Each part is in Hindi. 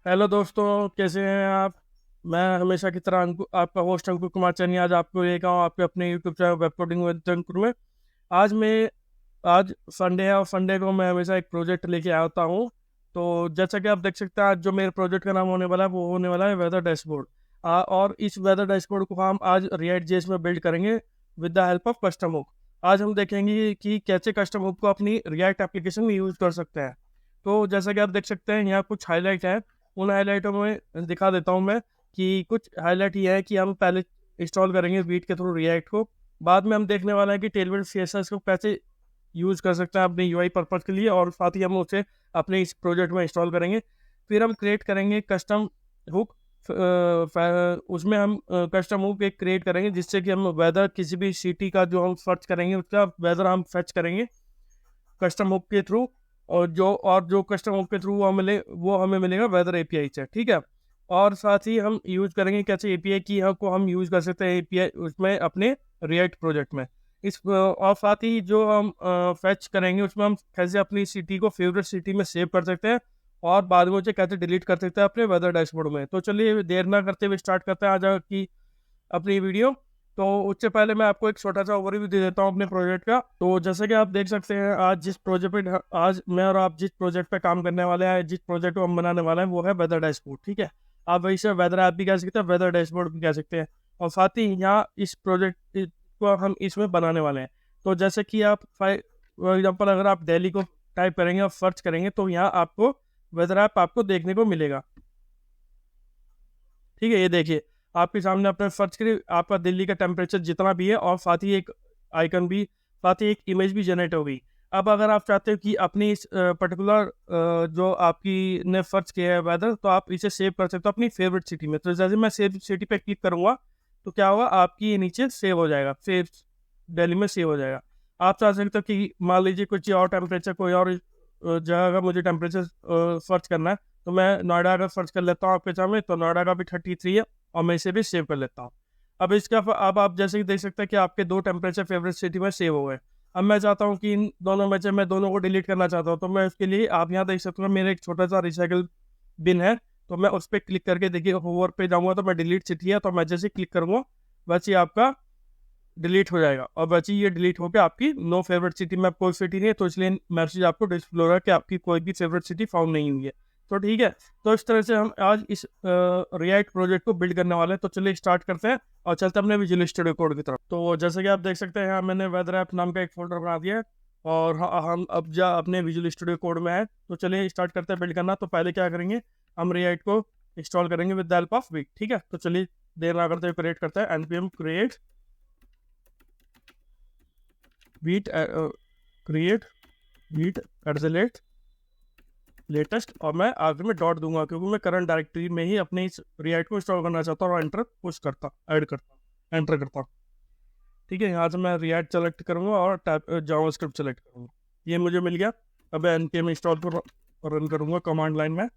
हेलो दोस्तों, कैसे हैं आप। मैं हमेशा की तरह आपका होस्ट अंकुर कुमार चैनी आज आपको लेकर आऊँ आपके अपने YouTube channel web coding with Ankur में। आज मैं आज संडे है और संडे को मैं हमेशा एक प्रोजेक्ट लेके आता हूँ। तो जैसा कि आप देख सकते हैं, आज जो मेरे प्रोजेक्ट का नाम होने वाला है वो होने वाला है वेदर डैशबोर्ड। और इस वेदर डैशबोर्ड को हम आज रिएक्ट जेएस में बिल्ड करेंगे with the help of custom hook. आज हम देखेंगे कि कैसे कस्टम हुक को अपनी रिएक्ट एप्लीकेशन में यूज कर सकते हैं। तो जैसा कि आप देख सकते हैं, यहाँ कुछ हाईलाइट है। उन हाईलाइटों में दिखा देता हूँ मैं कि कुछ हाईलाइट ये है कि हम पहले इंस्टॉल करेंगे वीट के थ्रू रिएक्ट को। बाद में हम देखने वाला है कि टेलविंड सीएसएस को कैसे यूज़ कर सकते हैं अपने यूआई पर्पज़ के लिए, और साथ ही हम उसे अपने इस प्रोजेक्ट में इंस्टॉल करेंगे। फिर हम क्रिएट करेंगे कस्टम हुक। उसमें हम कस्टम हुक एक क्रिएट करेंगे जिससे कि हम वेदर किसी भी सिटी का जो हम सर्च करेंगे उसका वेदर हम फेच करेंगे कस्टम हुक के थ्रू। और जो कस्टम हुक के थ्रू वो हमें मिलेगा वेदर एपीआई से, ठीक है। और साथ ही हम यूज करेंगे कैसे एपीआई की को हम यूज कर सकते हैं एपीआई उसमें अपने रिएक्ट प्रोजेक्ट में। और साथ ही जो हम फैच करेंगे उसमें हम कैसे अपनी सिटी को फेवरेट सिटी में सेव कर सकते हैं और बाद में उसे कैसे डिलीट कर सकते हैं अपने वेदर डैशबोर्ड में। तो चलिए देर ना करते हुए स्टार्ट करते हैं आज की अपनी वीडियो। तो उससे पहले मैं आपको एक छोटा सा ओवरव्यू दे देता हूँ अपने प्रोजेक्ट का। तो जैसे कि आप देख सकते हैं, आज मैं और आप जिस प्रोजेक्ट पे काम करने वाले हैं, जिस प्रोजेक्ट को हम बनाने वाले हैं वो है वेदर डैशबोर्ड, ठीक है। आप वही से वेदर ऐप भी कह सकते हैं, वेदर डैशबोर्ड भी कह सकते हैं। और साथ ही यहाँ इस प्रोजेक्ट को हम इसमें बनाने वाले हैं। तो जैसे कि आप फॉर एग्जाम्पल अगर आप दिल्ली को टाइप करेंगे और सर्च करेंगे तो यहाँ आपको वेदर ऐप आपको देखने को मिलेगा, ठीक है। ये देखिए आपके सामने अपने सर्च करिए आपका दिल्ली का टेम्परेचर जितना भी है, और साथ ही एक आइकन भी, साथ ही एक इमेज भी जनरेट हो गई। अब अगर आप चाहते हो कि अपनी इस पर्टिकुलर जो आपकी ने सर्च किया है वेदर, तो आप इसे सेव कर सकते हो अपनी फेवरेट सिटी में। तो जैसे मैं सेव सिटी पे क्लिक करूंगा तो क्या होगा, आपकी ये नीचे सेव हो जाएगा, सेव दिल्ली में सेव हो जाएगा। आप चाह सकते हो कि मान लीजिए कुछ और टेम्परेचर, कोई और जगह का मुझे टेम्परेचर सर्च करना है, तो मैं नोएडा का सर्च कर लेता हूँ आपके सामने। तो नोएडा का भी 33 है और मैं इसे भी सेव कर लेता हूँ। अब आप जैसे कि देख सकते हैं कि आपके दो टेम्परेचर फेवरेट सिटी में सेव हो गए। अब मैं चाहता हूँ कि इन दोनों में से मैं दोनों को डिलीट करना चाहता हूँ। तो मैं उसके लिए आप यहाँ देख सकते हो मेरा एक छोटा सा रिसाइकल बिन है। तो मैं उस पर क्लिक करके देखिए होवर पे जाऊँगा तो मैं डिलीट सिटी है, तो मैं जैसे क्लिक करूँगा वैसे ही आपका डिलीट हो जाएगा। और वैसे ही ये डिलीट होकर आपकी नो फेवरेट सिटी में कोई सिटी नहीं है, तो इसलिए मैसेज आपको डिस्प्ले हो रहा है कि आपकी कोई भी फेवरेट सिटी फाउंड नहीं हुई है। तो ठीक है, तो इस तरह से हम आज इस रिएक्ट प्रोजेक्ट को बिल्ड करने वाले हैं। तो चलिए स्टार्ट करते हैं और चलते हैं अपने विजुअल स्टूडियो कोड की तरफ। तो जैसे कि आप देख सकते हैं, यहाँ मैंने वेदर ऐप नाम का एक फोल्डर बना दिया है और हम अब अपने विजुअल स्टूडियो कोड में है। तो चलिए स्टार्ट करते हैं बिल्ड करना। तो पहले क्या करेंगे, हम रिएक्ट को इंस्टॉल करेंगे with the help of wheat, ठीक है। तो चलिए देर ना करते हुए क्रिएट करते हैं npm create वीट @लेटेस्ट, और मैं आगे में डॉट दूंगा क्योंकि मैं करंट डायरेक्टरी में ही अपने इस रिएक्ट को इंस्टॉल करना चाहता हूँ और एंटर पुश करता ऐड करता एंटर करता हूँ, ठीक है। यहाँ से मैं रिएक्ट सेलेक्ट करूँगा और जावास्क्रिप्ट सेलेक्ट करूँगा, ये मुझे मिल गया। अब मैं npm इंस्टॉल को रन करूँगा कमांड लाइन में।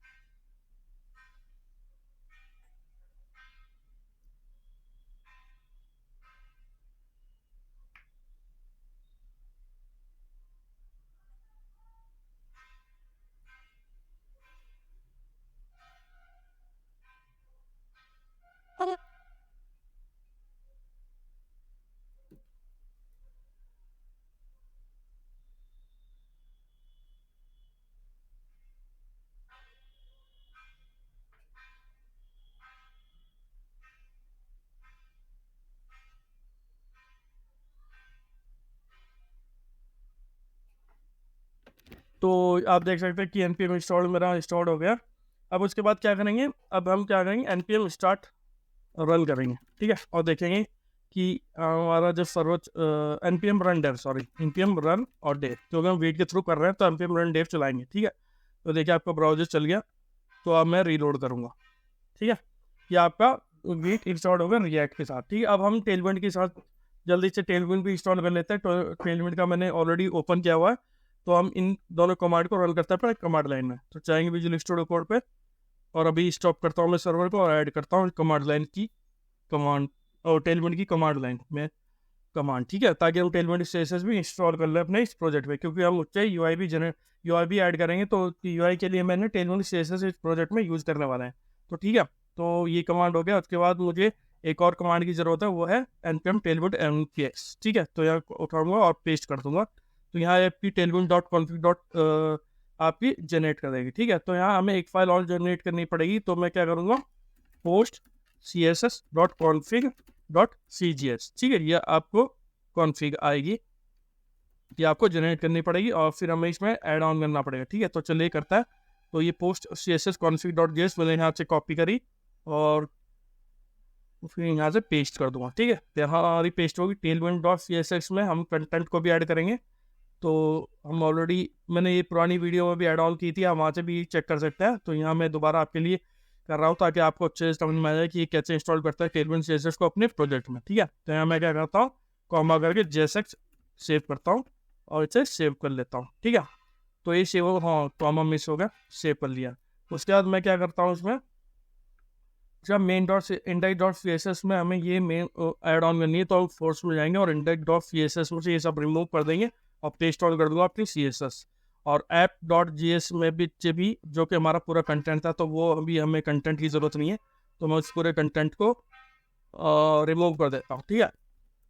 तो आप देख सकते हैं कि npm इंस्टॉल मेरा इंस्टॉल हो गया। अब उसके बाद क्या करेंगे, अब हम क्या करेंगे npm स्टार्ट रन करेंगे, ठीक है। और देखेंगे कि हमारा जो server npm run dev, sorry npm run और डेव, क्योंकि हम वेट के थ्रू कर रहे हैं तो npm रन डेव चलाएंगे, ठीक है। तो देखिए आपका ब्राउजर चल गया। तो अब मैं रीलोड करूँगा, ठीक है। ये आपका वेट इंस्टॉल होगा रिएक्ट के साथ, ठीक है। अब हम टेलविंड के साथ जल्दी से टेलविंड भी इंस्टॉल कर लेते हैं। तो टेलविंड का मैंने ऑलरेडी ओपन किया हुआ है। तो हम इन दोनों कमांड को रन करते हैं कमांड लाइन में। तो चाहेंगे विजुअल स्टूडियो कोड पे, और अभी स्टॉप करता हूँ मैं सर्वर को और ऐड करता हूँ कमांड लाइन की कमांड और टेलविंड की कमांड लाइन में। कमांड, ठीक है, ताकि हम टेलविंड CSS भी इंस्टॉल कर लें अपने इस प्रोजेक्ट में, क्योंकि हम उससे UI भी ऐड करेंगे, तो UI के लिए मैंने टेलविंड CSS इस प्रोजेक्ट में यूज़ करने वाला है। तो ठीक है, तो ये कमांड हो गया। उसके बाद मुझे एक और कमांड की ज़रूरत है, वो है npm tailwind npx, ठीक है। तो यहाँ उठाऊंगा और पेस्ट कर दूंगा, तो यहाँ आपकी tailwind.config आपकी जनरेट कर देगी, ठीक है। तो यहाँ हमें एक फाइल और जनरेट करनी पड़ेगी, तो मैं क्या करूँगा, पोस्ट css.config.cgs, ठीक है, ये आपको कॉन्फ़िग आएगी, ये आपको जनरेट करनी पड़ेगी और फिर हमें इसमें ऐड ऑन करना पड़ेगा, ठीक है। तो चलिए करता है। तो ये पोस्ट css.config.js मैंने यहाँ से कॉपी करी और फिर यहाँ से पेस्ट कर दूंगा, ठीक है। तो यहाँ हमारी पेस्ट होगी। tailwind.css में हम कंटेंट को भी ऐड करेंगे, तो हम ऑलरेडी, मैंने ये पुरानी वीडियो में भी ऐड ऑन की थी, आप वहाँ से भी चेक कर सकते हैं। तो यहाँ मैं दोबारा आपके लिए कर रहा हूँ ताकि आपको अच्छे से समझ में आ जाए कि ये कैसे इंस्टॉल करता है टेलविंड CSS को अपने प्रोजेक्ट में, ठीक है। तो यहाँ मैं क्या करता हूँ, कॉमा करके JSX सेव करता हूँ और इसे सेव कर लेता हूँ, ठीक है। तो ये सेव, हाँ कॉमा मिस हो गया, सेव कर लिया। उसके बाद मैं क्या करता हूँ, इसमें जब index.css में हमें ये मेन ऐड ऑन करनी है, तो हम फोर्स में जाएंगे और index.css में से ये सब रिमूव कर देंगे और पेस्ट ऑन कर दूंगा अपनी CSS। और app.js में भी जो कि हमारा पूरा कंटेंट था, तो वो अभी हमें कंटेंट की ज़रूरत नहीं है, तो मैं उस पूरे कंटेंट को रिमूव कर देता हूँ, ठीक है।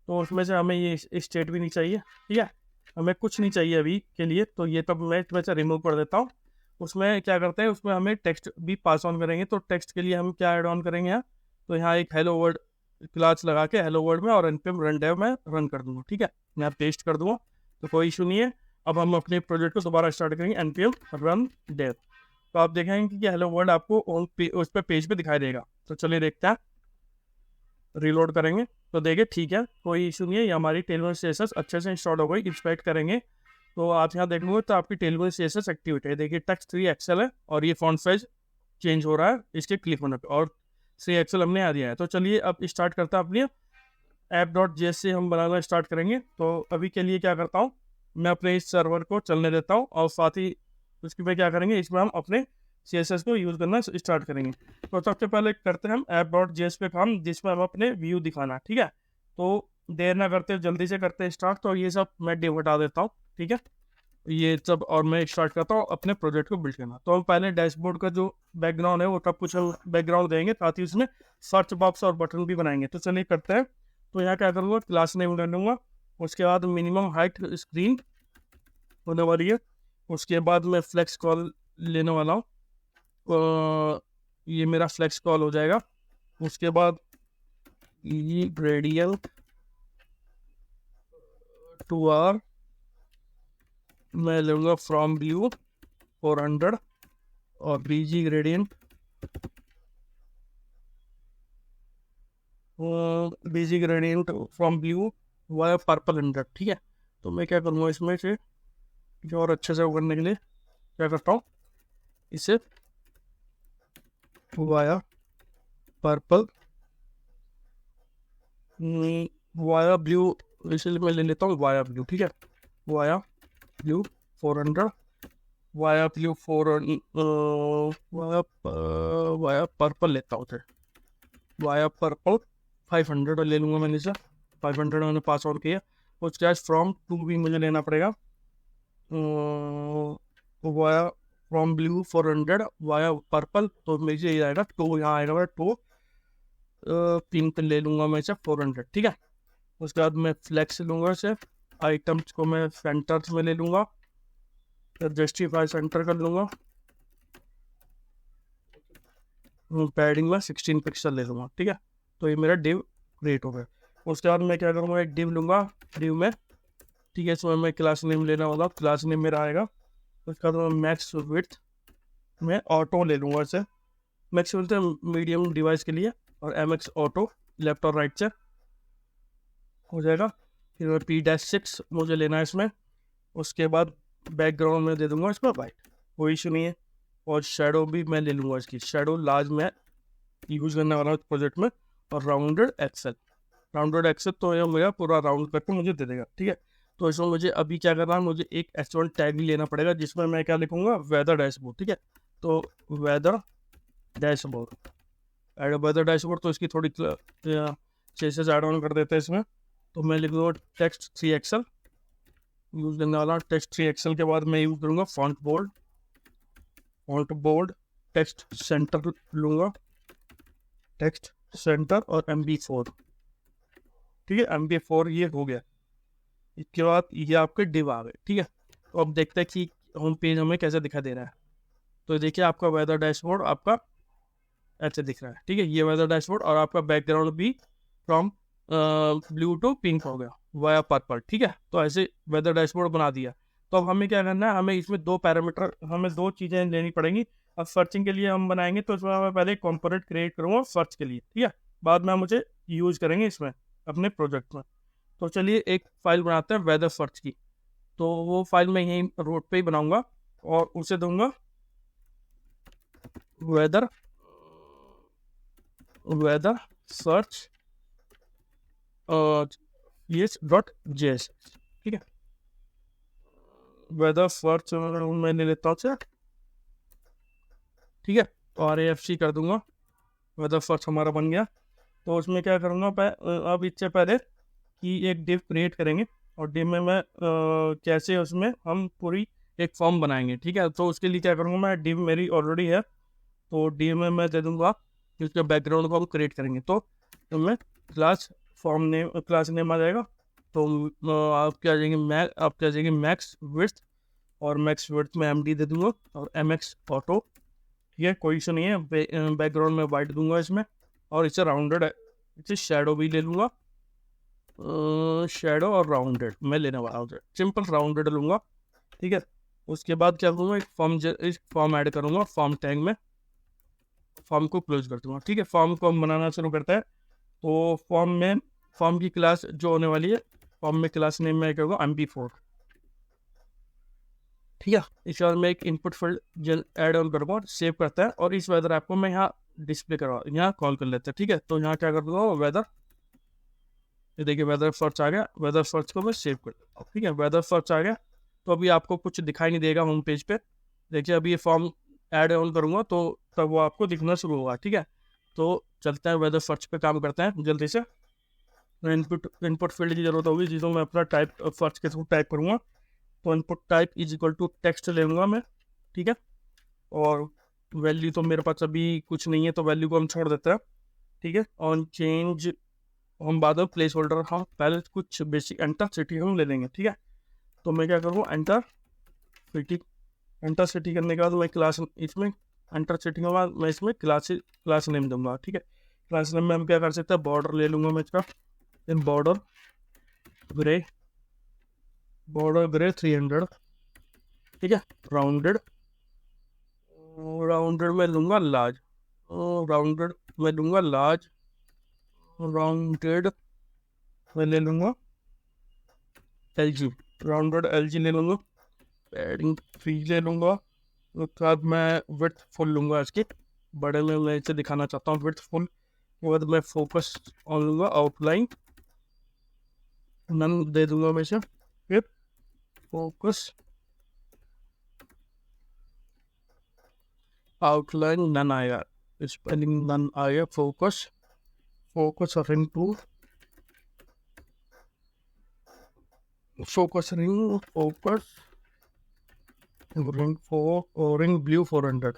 तो उसमें से हमें ये स्टेट भी नहीं चाहिए, ठीक है, हमें कुछ नहीं चाहिए अभी के लिए, तो ये तब मैं इसमें से रिमूव कर देता हूँ। उसमें क्या करते हैं, उसमें हमें टेक्स्ट भी पास ऑन करेंगे, तो टेक्स्ट के लिए हम क्या ऐड ऑन करेंगे यहाँ, तो यहाँ एक हेलो वर्ड क्लास लगा के हेलो वर्ड में और npm run dev में रन कर दूंगा, ठीक है। यहाँ पेस्ट कर दूंगा, तो कोई इशू नहीं है। अब हम अपने प्रोजेक्ट को दोबारा स्टार्ट करेंगे, npm run dev, तो आप देखेंगे कि हेलो वर्ड आपको उस पर पेज पे दिखाई देगा। तो चलिए देखते हैं, रीलोड करेंगे तो देखिए ठीक है, कोई इशू नहीं है, ये हमारी टेलविंड CSS अच्छे से इंस्टॉल हो गई। इंस्पेक्ट करेंगे तो आप यहाँ देखोगे तो आपकी टेलविंड CSS एक्टिवेट है, देखिए टेक्स्ट 3 एक्सेल है और ये फॉन्ट साइज चेंज हो रहा है इसके क्लिक होने पर, और 3 एक्सेल हमने आ दिया है। तो चलिए अब स्टार्ट करते हैं अपनी app.js से हम बनाना स्टार्ट करेंगे। तो अभी के लिए क्या करता हूँ, मैं अपने इस सर्वर को चलने देता हूँ और साथ ही उसके पे क्या करेंगे, इसमें हम अपने CSS को यूज़ करना स्टार्ट करेंगे। तो सबसे पहले करते हैं हम app.js पे काम, जिसमें हम अपने व्यू दिखाना, ठीक है। तो देर ना करते जल्दी से करते स्टार्ट। तो ये सब मैं डिव हटा देता हूँ, ठीक है, ये सब, और मैं स्टार्ट करता हूँ अपने प्रोजेक्ट को बिल्ड करना। तो हम पहले डैशबोर्ड का जो बैकग्राउंड है वो सब कुछ हम बैकग्राउंड देंगे, साथ ही उसमें सर्च बॉक्स और बटन भी बनाएंगे। तो चलिए करते हैं। तो यहाँ क्या करूँगा, क्लास नेम ले लूँगा, उसके बाद मिनिमम हाइट स्क्रीन होने वाली है, उसके बाद मैं फ्लेक्स कॉल लेने वाला हूँ, ये मेरा फ्लेक्स कॉल हो जाएगा। उसके बाद ये ग्रेडियंट टू आर मैं लूँगा फ्रॉम व्यू 400 और BG gradient from view via purple 100, ठीक है। तो मैं क्या करूँगा, इसमें से जो और अच्छे से करने के लिए क्या करता हूँ, इसे वाया पर्पल वाया ब्लू, इसलिए मैं ले लेता हूँ वाया ब्लू, ठीक है, via blue 400, via blue 400, via purple लेता हूँ, वाया पर्पल 500 ले लूँगा मैंने इसे, 500 मैंने पास आउट किया। उसके बाद फ्रॉम टू भी मुझे लेना पड़ेगा, via from blue 400 via purple, तो मुझे ये आएगा टू, यहाँ आएगा मेरा टू, पिंक ले लूँगा मैं इसे 400, ठीक है। उसके बाद मैं फ्लेक्स लूँगा इसे, आइटम्स को मैं सेंटर्स में ले लूँगा, फिर जस्टिफाई सेंटर कर लूँगा, पैडिंग में 16 पिक्सल ले लूँगा, ठीक है। तो ये मेरा डिव क्रिएट हो गया। उसके बाद मैं क्या करूँगा, एक डिव लूँगा, डिव में, ठीक है, इसमें मैं क्लास नेम लेने वाला, क्लास नेम मेरा आएगा। उसके बाद मैं मैक्स विड्थ में ऑटो ले लूँगा इसे, मैक्स बोलते हैं मीडियम डिवाइस के लिए, और MX ऑटो लेफ्ट और राइट से हो जाएगा। फिर मैं P-6 मुझे लेना है इसमें। उसके बाद बैकग्राउंड में दे दूंगा इसमें वाइट, कोई इशू नहीं है। और शेडो भी मैं ले लूँगा, इसकी शेडो लार्ज में यूज़ करने वाला हूँ प्रोजेक्ट में। और राउंडेड एक्सेल तो ये मेरा पूरा राउंड करके मुझे दे देगा, ठीक है। तो इसमें मुझे अभी क्या करना है, मुझे एक H1 टैग भी लेना पड़ेगा, जिसमें मैं क्या लिखूँगा, वेदर डैशबोर्ड, ठीक है। तो वेदर डैशबोर्ड, तो इसकी थोड़ी चेसेस ऐड ऑन कर देते हैं इसमें। तो मैं लिख दूँगा टेक्स्ट 3 एक्सेल यूज़ करने वाला। टेक्स्ट 3 एक्सेल के बाद मैं यूज़ करूँगा फॉन्ट बोल्ड, टेक्स्ट सेंटर लूँगा, टेक्स्ट सेंटर और MB4। ठीक है, MB4 ये हो गया। इसके बाद ये आपके डिव आ गए। ठीक है, तो अब देखते हैं कि होम पेज हमें कैसे दिखा दे रहा है। तो देखिए आपका वेदर डैशबोर्ड आपका ऐसे दिख रहा है। ठीक है, ये वेदर डैशबोर्ड और आपका बैकग्राउंड भी फ्रॉम ब्लू टू पिंक हो गया वाया पर्पल। ठीक है, तो ऐसे वेदर डैशबोर्ड बना दिया। तो अब हमें क्या करना है, हमें इसमें हमें दो चीज़ें लेनी पड़ेंगी। अब सर्चिंग के लिए हम बनाएंगे तो इसमें मैं पहले कंपोनेंट क्रिएट करूँगा सर्च के लिए। ठीक है, बाद में मुझे यूज़ करेंगे इसमें अपने प्रोजेक्ट में। तो चलिए एक फाइल बनाते हैं वेदर सर्च की। तो वो फाइल मैं यहीं रोड पे ही बनाऊंगा और उसे दूंगा वेदर सर्च .js। ठीक है, वेदर सर्च मैं ले लेता हूँ। ठीक है, और AFC कर दूंगा, वेदर सर्च हमारा बन गया। तो उसमें क्या करूँगा, अब इससे पहले कि एक डिव क्रिएट करेंगे और डिव में मैं कैसे उसमें हम पूरी एक फॉर्म बनाएंगे। ठीक है, तो उसके लिए क्या करूँगा, मैं डिव मेरी ऑलरेडी है तो डिव में मैं दे दूँगा उसके बैकग्राउंड को हम क्रिएट करेंगे। तो मैं क्लास नेम आ जाएगा। तो आप क्या जाएंगे मैक्स विड्थ, और मैक्स विड्थ में MD दे दूँगा और MX ऑटो। ठीक है, कोई इशू नहीं है। बैकग्राउंड में वाइट दूंगा इसमें, और इसे राउंडेड है, इसे शेडो भी ले लूँगा। शेडो और राउंडेड मैं लेने वाला हूँ, सिंपल राउंडेड लूँगा। ठीक है, उसके बाद क्या करूँगा, एक फॉर्म ऐड करूँगा। फॉर्म टैग में फॉर्म को क्लोज कर दूँगा। ठीक है, फॉर्म को हम बनाना शुरू करते हैं। तो फॉर्म की क्लास जो होने वाली है, फॉर्म में क्लास नेम में करूँगा MB4। ठीक है, इसके बाद मैं एक इनपुट फील्ड ऐड ऑन करूँगा, सेव करता है। और इस वेदर ऐप को मैं यहाँ डिस्प्ले यहाँ कॉल कर लेते हैं। ठीक है, तो यहाँ क्या कर दूँगा, वेदर, ये देखिए वेदर सर्च आ गया। वेदर सर्च को मैं सेव कर देता हूँ। ठीक है, वेदर सर्च आ गया। तो अभी आपको कुछ दिखाई नहीं देगा होम पेज पे। देखिए अभी ये फॉर्म ऐड ऑन करूँगा तो तब वो आपको दिखना शुरू होगा। ठीक है, तो चलते हैं वेदर सर्च पे काम करते हैं जल्दी से। इनपुट फील्ड की जरूरत होगी जिसको मैं अपना टाइप सर्च के थ्रू टाइप करूँगा। तो input type is equal to text ले लूँगा मैं। ठीक है, और वैल्यू तो मेरे पास अभी कुछ नहीं है तो वैल्यू को हम छोड़ देते हैं। ठीक है, ऑन चेंज हम बाद में प्लेस होल्डर हम पहले कुछ बेसिक एंटर सिटी हम ले लेंगे। ठीक है, तो मैं क्या करूँ, एंटर सिटी करने के बाद मैं क्लास इसमें एंटर सिटी के बाद मैं इसमें क्लास नेम दूंगा। ठीक है, क्लास नेम में हम क्या कर सकते हैं, बॉर्डर ले लूँगा मैं इसका, देन बॉर्डर ग्रे 300। ठीक है, राउंडेड में लूँगा लार्ज, राउंडेड में लूँगा लार्ज, राउंडेड मैं ले लूँगा LG, राउंडेड LG ले लूँगा, पैडिंग 3 ले लूँगा। उसके बाद मैं विड्थ फुल लूँगा इसकी, बड़े में मैं इसे दिखाना चाहता हूँ विड्थ फुल। उसके बाद मैं फोकस ऑन लूँगा, आउटलाइन नन दे दूँगा मैं इसे, फिर फोकस आउटलाइन नन आएगा, स्पेलिंग नन आएगा, focus ring to ring blue 400।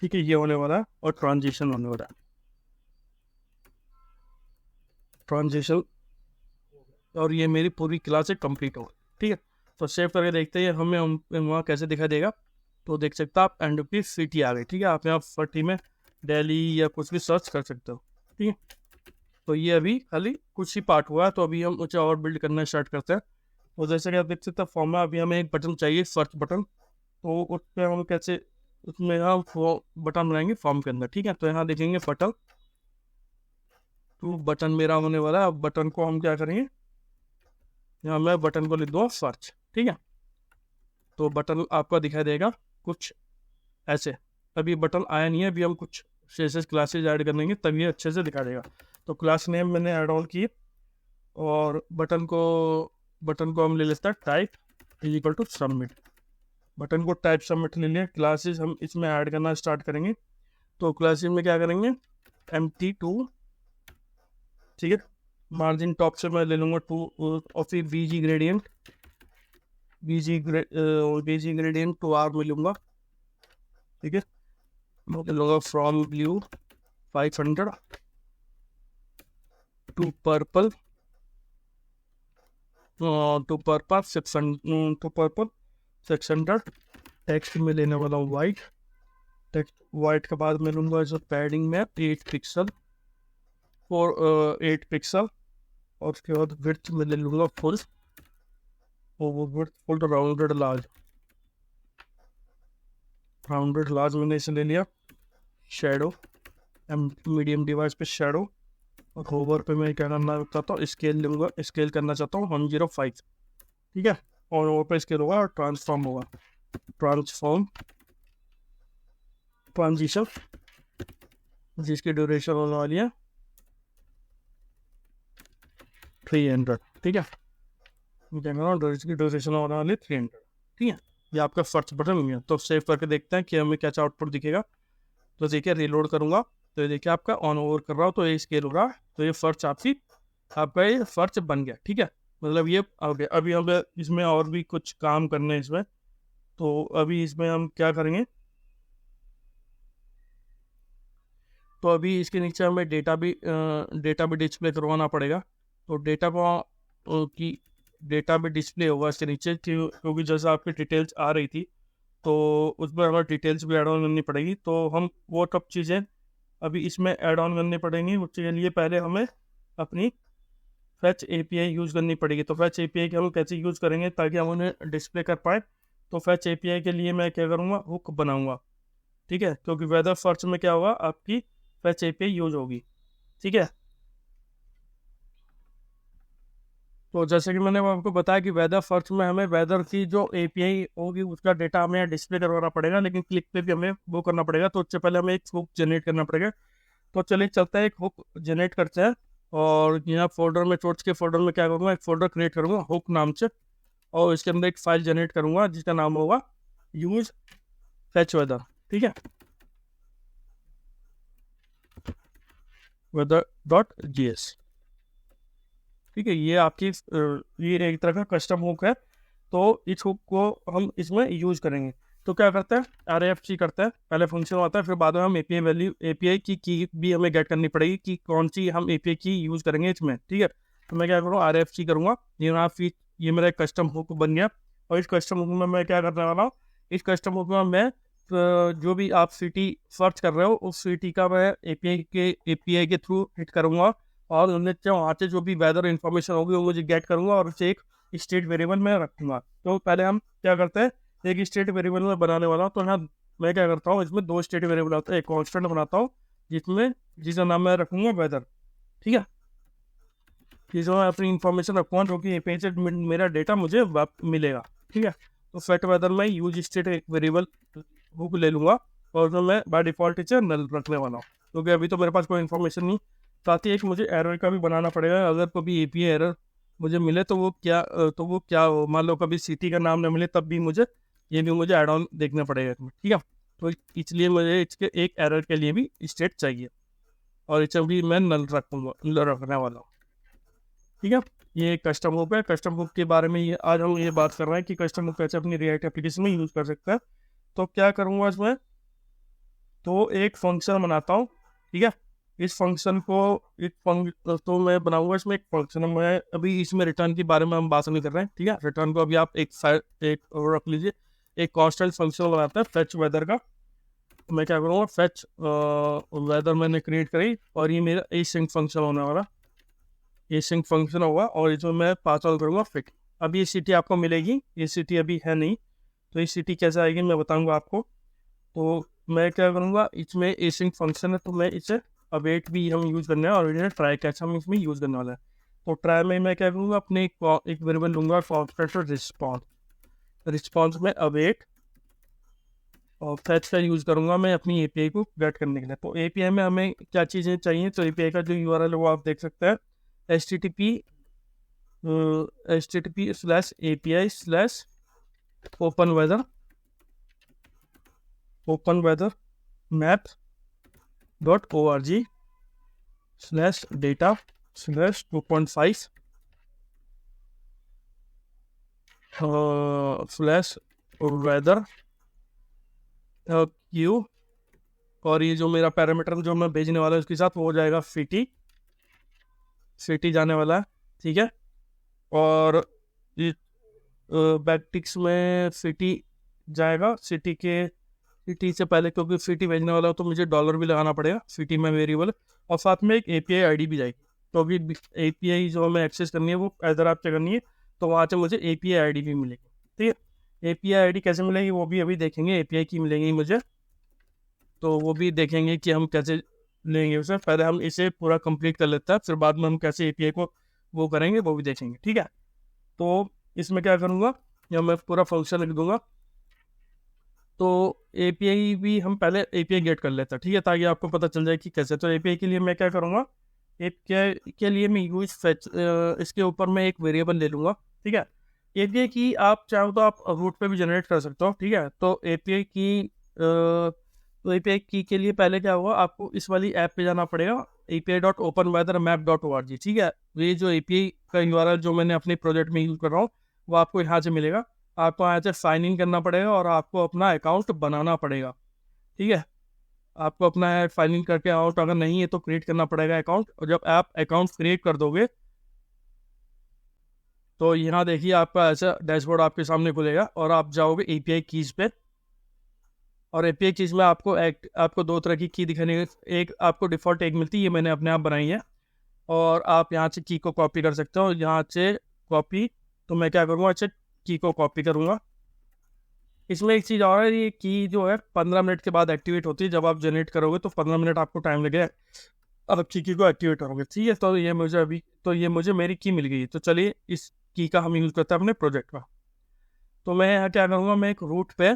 ठीक है, ये होने वाला है और ट्रांजिशन होने वाला है, ट्रांजिशन, और ये मेरी पूरी क्लास से कंप्लीट हो गई। ठीक है, तो सेव करके देखते हैं हमें वहाँ कैसे दिखाई देगा। तो देख सकते हो आप एंड की सिटी आ गई। ठीक है, आप यहाँ सिटी में दिल्ली या कुछ भी सर्च कर सकते हो। ठीक है, तो ये अभी खाली कुछ ही पार्ट हुआ है, तो अभी हम उसे और बिल्ड करना स्टार्ट करते हैं। तो जैसे कि आप देख सकते हैं फॉर्म में अभी हमें एक बटन चाहिए, सर्च बटन। तो उस पर हम कैसे, उसमें हम बटन बनाएंगे फॉर्म के अंदर। ठीक है, तो यहाँ देखेंगे बटन, तो बटन मेरा होने वाला है। अब बटन को हम क्या करेंगे, यहाँ मैं बटन को लिख दूँगा सर्च। ठीक है, तो बटन आपका दिखाई देगा कुछ ऐसे। अभी बटन आया नहीं है, अभी हम कुछ CSS क्लासेज ऐड करेंगे तभी अच्छे से दिखा देगा। तो क्लास नेम मैंने ऐड ऑन की, और बटन को हम ले लेते हैं type is equal to submit. Button को टाइप सबमिट ले लिया। क्लासेस हम इसमें ऐड करना स्टार्ट करेंगे। तो क्लासेस में क्या करेंगे, empty2। ठीक है, मार्जिन टॉप से मैं ले लूँगा 2 और फिर बीजी ग्रेडियंट बीजी ग्रेडियंट 2R में लूँगा, ठीक है। मैं लूँगा from blue 500 to purple 600 text में लेने वाला हूँ वाइट। टेक्स्ट वाइट के बाद मैं लूँगा इस पैडिंग में 8 पिक्सल और उसके बाद विड्थ में ले लूँगा फुल राउंडेड लार्ज मैंने इसे ले लिया। शेडो मीडियम डिवाइस पे शेडो और होवर पे मैं क्या करना चाहता हूँ, स्केल करना चाहता हूँ 105, ठीक है। और होवर पे स्केल होगा और ट्रांसफॉर्म होगा, ट्रांजिशन जिसकी ड्यूरेशन होने वाली है 300, ठीक है। क्या करना इसकी ड्यूरेशन होने वाली 300, ठीक है। ये आपका फर्स्ट बटन हो गया। तो सेव करके देखते हैं कि हमें क्या आउटपुट दिखेगा। तो देखिए रीलोड करूँगा तो देखिए आपका ऑन ओवर कर रहा हो तो ये स्केल हो रहा है, तो ये फर्च आपका ये फर्च बन गया, ठीक है। मतलब ये ओके। अभी हम इसमें और भी कुछ काम करने हैं इसमें, तो अभी इसमें हम क्या करेंगे, तो अभी इसके नीचे हमें डेटा भी डिस्प्ले करवाना पड़ेगा। तो डेटा भी डिस्प्ले होगा इसके नीचे, क्योंकि जैसे आपकी डिटेल्स आ रही थी तो उसमें हमें डिटेल्स भी ऐड ऑन करनी पड़ेगी। तो हम वो सब चीज़ें अभी इसमें ऐड ऑन करनी पड़ेंगी। उसके लिए पहले हमें अपनी फैच API यूज़ करनी पड़ेगी। तो फैच API के हम कैसे यूज़ करेंगे ताकि हम उन्हें डिस्प्ले कर पाए। तो फैच API के लिए मैं क्या करूँगा, हुक बनाऊँगा, ठीक है। क्योंकि वेदर सर्च में क्या होगा, आपकी फैच API यूज होगी, ठीक है। तो जैसे कि मैंने आपको बताया कि वेदर सर्च में हमें वेदर की जो API होगी उसका डेटा हमें डिस्प्ले करवाना पड़ेगा, लेकिन क्लिक पे भी हमें वो करना पड़ेगा। तो उससे पहले हमें एक हुक जनरेट करना पड़ेगा। तो चलिए चलते हैं, एक हुक जनरेट करते हैं। और यहाँ फोल्डर में चोट्स के फोल्डर में क्या करूँगा, एक फोल्डर क्रिएट करूँगा हुक नाम से, और इसके अंदर एक फाइल जनरेट करूँगा जिसका नाम होगा यूज फैच वेदर, ठीक है, weather.js, ठीक है। ये आपकी ये एक तरह का कस्टम हुक है। तो इस हुक को हम इसमें यूज करेंगे। तो क्या करते हैं, RFC करते हैं, पहले फंक्शन आता है, फिर बाद में हम API की भी हमें गेट करनी पड़ेगी कि कौन सी हम API की यूज़ करेंगे इसमें, ठीक है। तो मैं क्या करूँगा, RFC करूँगा। ये मेरा एक कस्टम हुक बन गया। और इस कस्टम हुक में मैं क्या करने वाला हूँ, इस कस्टम हुक में मैं जो भी आप सिटी सर्च कर रहे हो उस सिटी का मैं API के थ्रू हिट करूँगा, और उनमें वहाँ से जो भी वेदर इन्फॉर्मेशन होगी वो मुझे गेट करूँगा और उसे एक स्टेट वेरिएबल में रखूँगा। तो पहले हम क्या करते हैं, एक स्टेट वेरिएबल में बनाने वाला हूँ। तो यहाँ मैं क्या करता हूँ, इसमें 2 स्टेट वेरिएबल होता है। एक कॉन्स्टेंट बनाता हूँ जिसका नाम मैं रखूँगा वेदर, ठीक है। जिसमें मैं अपनी इन्फॉर्मेशन रखूँगा जो कि API से मेरा डेटा मुझे मिलेगा, ठीक है। तो सेट वेदर में यूज स्टेट एक वेरिएबल हुक ले लूँगा और उसमें मैं बाय डिफॉल्ट इसे नल रखने वाला हूँ, क्योंकि अभी तो मेरे पास कोई इन्फॉर्मेशन नहीं। साथ ही एक मुझे एरर का भी बनाना पड़ेगा। अगर कभी API एरर मुझे मिले तो वो क्या हो, मान लो कभी सिटी का नाम न मिले तब भी मुझे ऐड ऑन देखना पड़ेगा इसमें, ठीक है। तो इसलिए मुझे इसके एक एरर के लिए भी स्टेट चाहिए, और इसे भी मैं नल रखने वाला हूँ, ठीक है। ये कस्टम हुक है। कस्टम हुक के बारे में आज हम ये बात कर रहे हैं कि कस्टम हुक कैसे अपनी रिएक्ट एप्लीकेशन में यूज़ कर सकते हैं। तो क्या करूँगा इसमें, तो एक फंक्शन बनाता हूँ, ठीक है। इस फंक्शन को तो मैं बनाऊंगा इसमें एक फंक्शन। मैं अभी इसमें रिटर्न के बारे में हम बात नहीं कर रहे हैं, ठीक है। रिटर्न को अभी आप एक रख लीजिए। एक कांस्टेंट फंक्शन बनाता है फैच वेदर का। मैं क्या करूँगा, फैच वेदर मैंने क्रिएट करी और ये मेरा एसिंक फंक्शन होने वाला, एसिंक फंक्शन होगा। और इसमें मैं पास आउट करूँगा फिट। अब ये सिटी आपको मिलेगी, ये सिटी अभी है नहीं, तो ये सिटी कैसे आएगी मैं बताऊँगा आपको। तो मैं क्या करूँगा, इसमें एसिंक फंक्शन है तो मैं इसे अवेट भी हम यूज़ करने हैं, और इन्हें ट्राई कैच हम इसमें यूज़ करने वाला है। तो ट्राई में मैं क्या करूँगा, अपने एक वेरिएबल लूँगा कॉन्स्टेंट रिस्पॉन्स में अवेट, और फैच का यूज़ करूँगा मैं अपनी API को गेट करने के लिए। तो API में हमें क्या चीज़ें चाहिए, तो API का जो URL है वो आप देख सकते हैं, http://API/openweather/map.org/data/. Slash 2.5 slash weather Q, और ये जो मेरा पैरामीटर जो मैं भेजने वाला हूँ उसके साथ वो हो जाएगा सिटी जाने वाला है, ठीक है। और ये बैकटिक्स में सिटी जाएगा, सिटी से पहले क्योंकि सिटी भेजने वाला हो तो मुझे डॉलर भी लगाना पड़ेगा सिटी में वेरिएबल, और साथ में एक API ID भी जाएगी, क्योंकि API जो हमें एक्सेस करनी है वो एजर ऐप से करनी है, तो वहाँ से मुझे API ID भी मिलेगी, ठीक है। API ID कैसे मिलेगी वो भी अभी देखेंगे, API की मिलेगी मुझे, तो वो भी देखेंगे कि हम कैसे लेंगे उसे। पहले हम इसे पूरा कंप्लीट कर लेते हैं, फिर बाद में हम कैसे API को वो करेंगे वो भी देखेंगे, ठीक है। तो इसमें क्या करूँगा, या मैं पूरा फंक्शन लिख दूंगा। तो API भी हम पहले API गेट कर लेते हैं, ठीक है, ताकि आपको पता चल जाए कि कैसे। तो API के लिए मैं क्या करूँगा, API के लिए मैं यूज फैच इसके ऊपर मैं एक वेरिएबल ले लूँगा, ठीक है। API की आप चाहो तो आप रूट पे भी जनरेट कर सकते हो, ठीक है। तो API की के लिए पहले क्या होगा, आपको इस वाली ऐप पे जाना पड़ेगा, api.openweathermap.org, ठीक है। ये जो API का URL जो मैंने अपने प्रोजेक्ट में यूज कर रहा हूँ वो आपको यहाँ से मिलेगा। आपको यहाँ से साइन इन करना पड़ेगा और आपको अपना अकाउंट बनाना पड़ेगा, ठीक है। आपको अपना साइन इन करके अकाउंट अगर नहीं है तो क्रिएट करना पड़ेगा अकाउंट, और जब आप अकाउंट क्रिएट कर दोगे तो यहाँ देखिए आपका ऐसा डैशबोर्ड आपके सामने खुलेगा, और आप जाओगे API कीज पे, और API कीज में आपको दो तरह की की दिखाने, एक आपको डिफ़ॉल्ट एक मिलती है, ये मैंने अपने आप बनाई है, और आप यहाँ से की को कॉपी कर सकते हो, यहाँ से कॉपी। तो मैं क्या करूँगा, अच्छा की को कॉपी करूँगा। इसमें एक चीज़ और है, ये की जो है 15 मिनट के बाद एक्टिवेट होती है, जब आप जनरेट करोगे तो 15 मिनट आपको टाइम लगेगा अब की को एक्टिवेट करोगे, ठीक है। तो ये मुझे मेरी की मिल गई, तो चलिए इस की का हम यूज़ करते हैं अपने प्रोजेक्ट का। तो मैं यहाँ क्या करूँगा, मैं एक रूट पे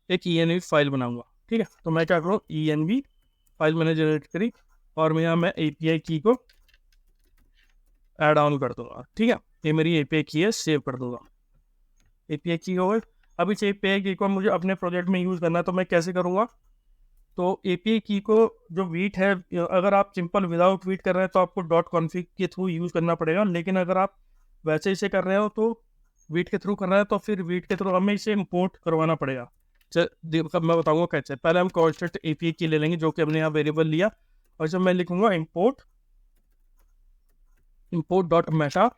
एक env फाइल बनाऊंगा, ठीक है। तो मैं क्या करूँ, env फाइल मैंने जनरेट करी, और मैं API की को ऐड ऑन कर दूंगा, ठीक है। ये मेरी API की है, सेव कर दूंगा। API की हो गई। अब इस API की को मुझे अपने प्रोजेक्ट में यूज़ करना है, तो मैं कैसे करूँगा। तो API की को जो वीट है, अगर आप सिंपल विदाउट वीट कर रहे हैं तो आपको .config के थ्रू यूज़ करना पड़ेगा, लेकिन अगर आप वैसे इसे कर रहे हो तो वीट के थ्रू कर रहे हैं तो फिर वीट के थ्रू हमें इसे इम्पोर्ट करवाना पड़ेगा। मैं बताऊंगा कैसे। पहले हम कॉन्स्टेंट API की ले लेंगे जो कि हमने यहाँ वेरिएबल लिया, और जब मैं लिखूंगा import dot Meta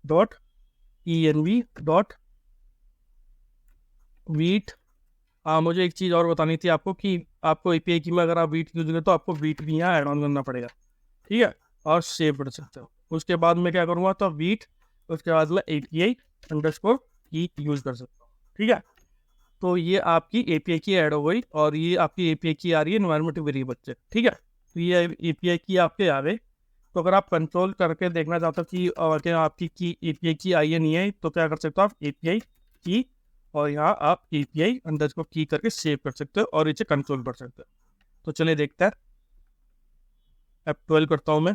dot env dot wheat. मुझे एक चीज़ और बतानी थी आपको कि आपको API की में अगर आप वीट यूज करें तो आपको वीट भी यहाँ ऐड ऑन करना पड़ेगा, ठीक है, और सेव कर सकते हो। उसके बाद मैं क्या करूँगा, तो वीट, उसके बाद में API अंडरस्कोर की यूज़ कर सकता हूँ, ठीक है। तो ये आपकी API की ऐड हो गई, और ये आपकी API की आ रही है एनवायरमेंट वेरिएबल से, ठीक है। तो ये API की आपके आ गए। तो अगर आप कंट्रोल करके देखना चाहते हो कि क्या आपकी की API की आई है नहीं है, तो क्या कर सकते हो आप API की, और यहाँ आप API अंडरस्कोर की करके सेव कर सकते हो और इसे कंट्रोल कर सकते हो। तो चलिए देखते हैं। F12 करता हूँ मैं।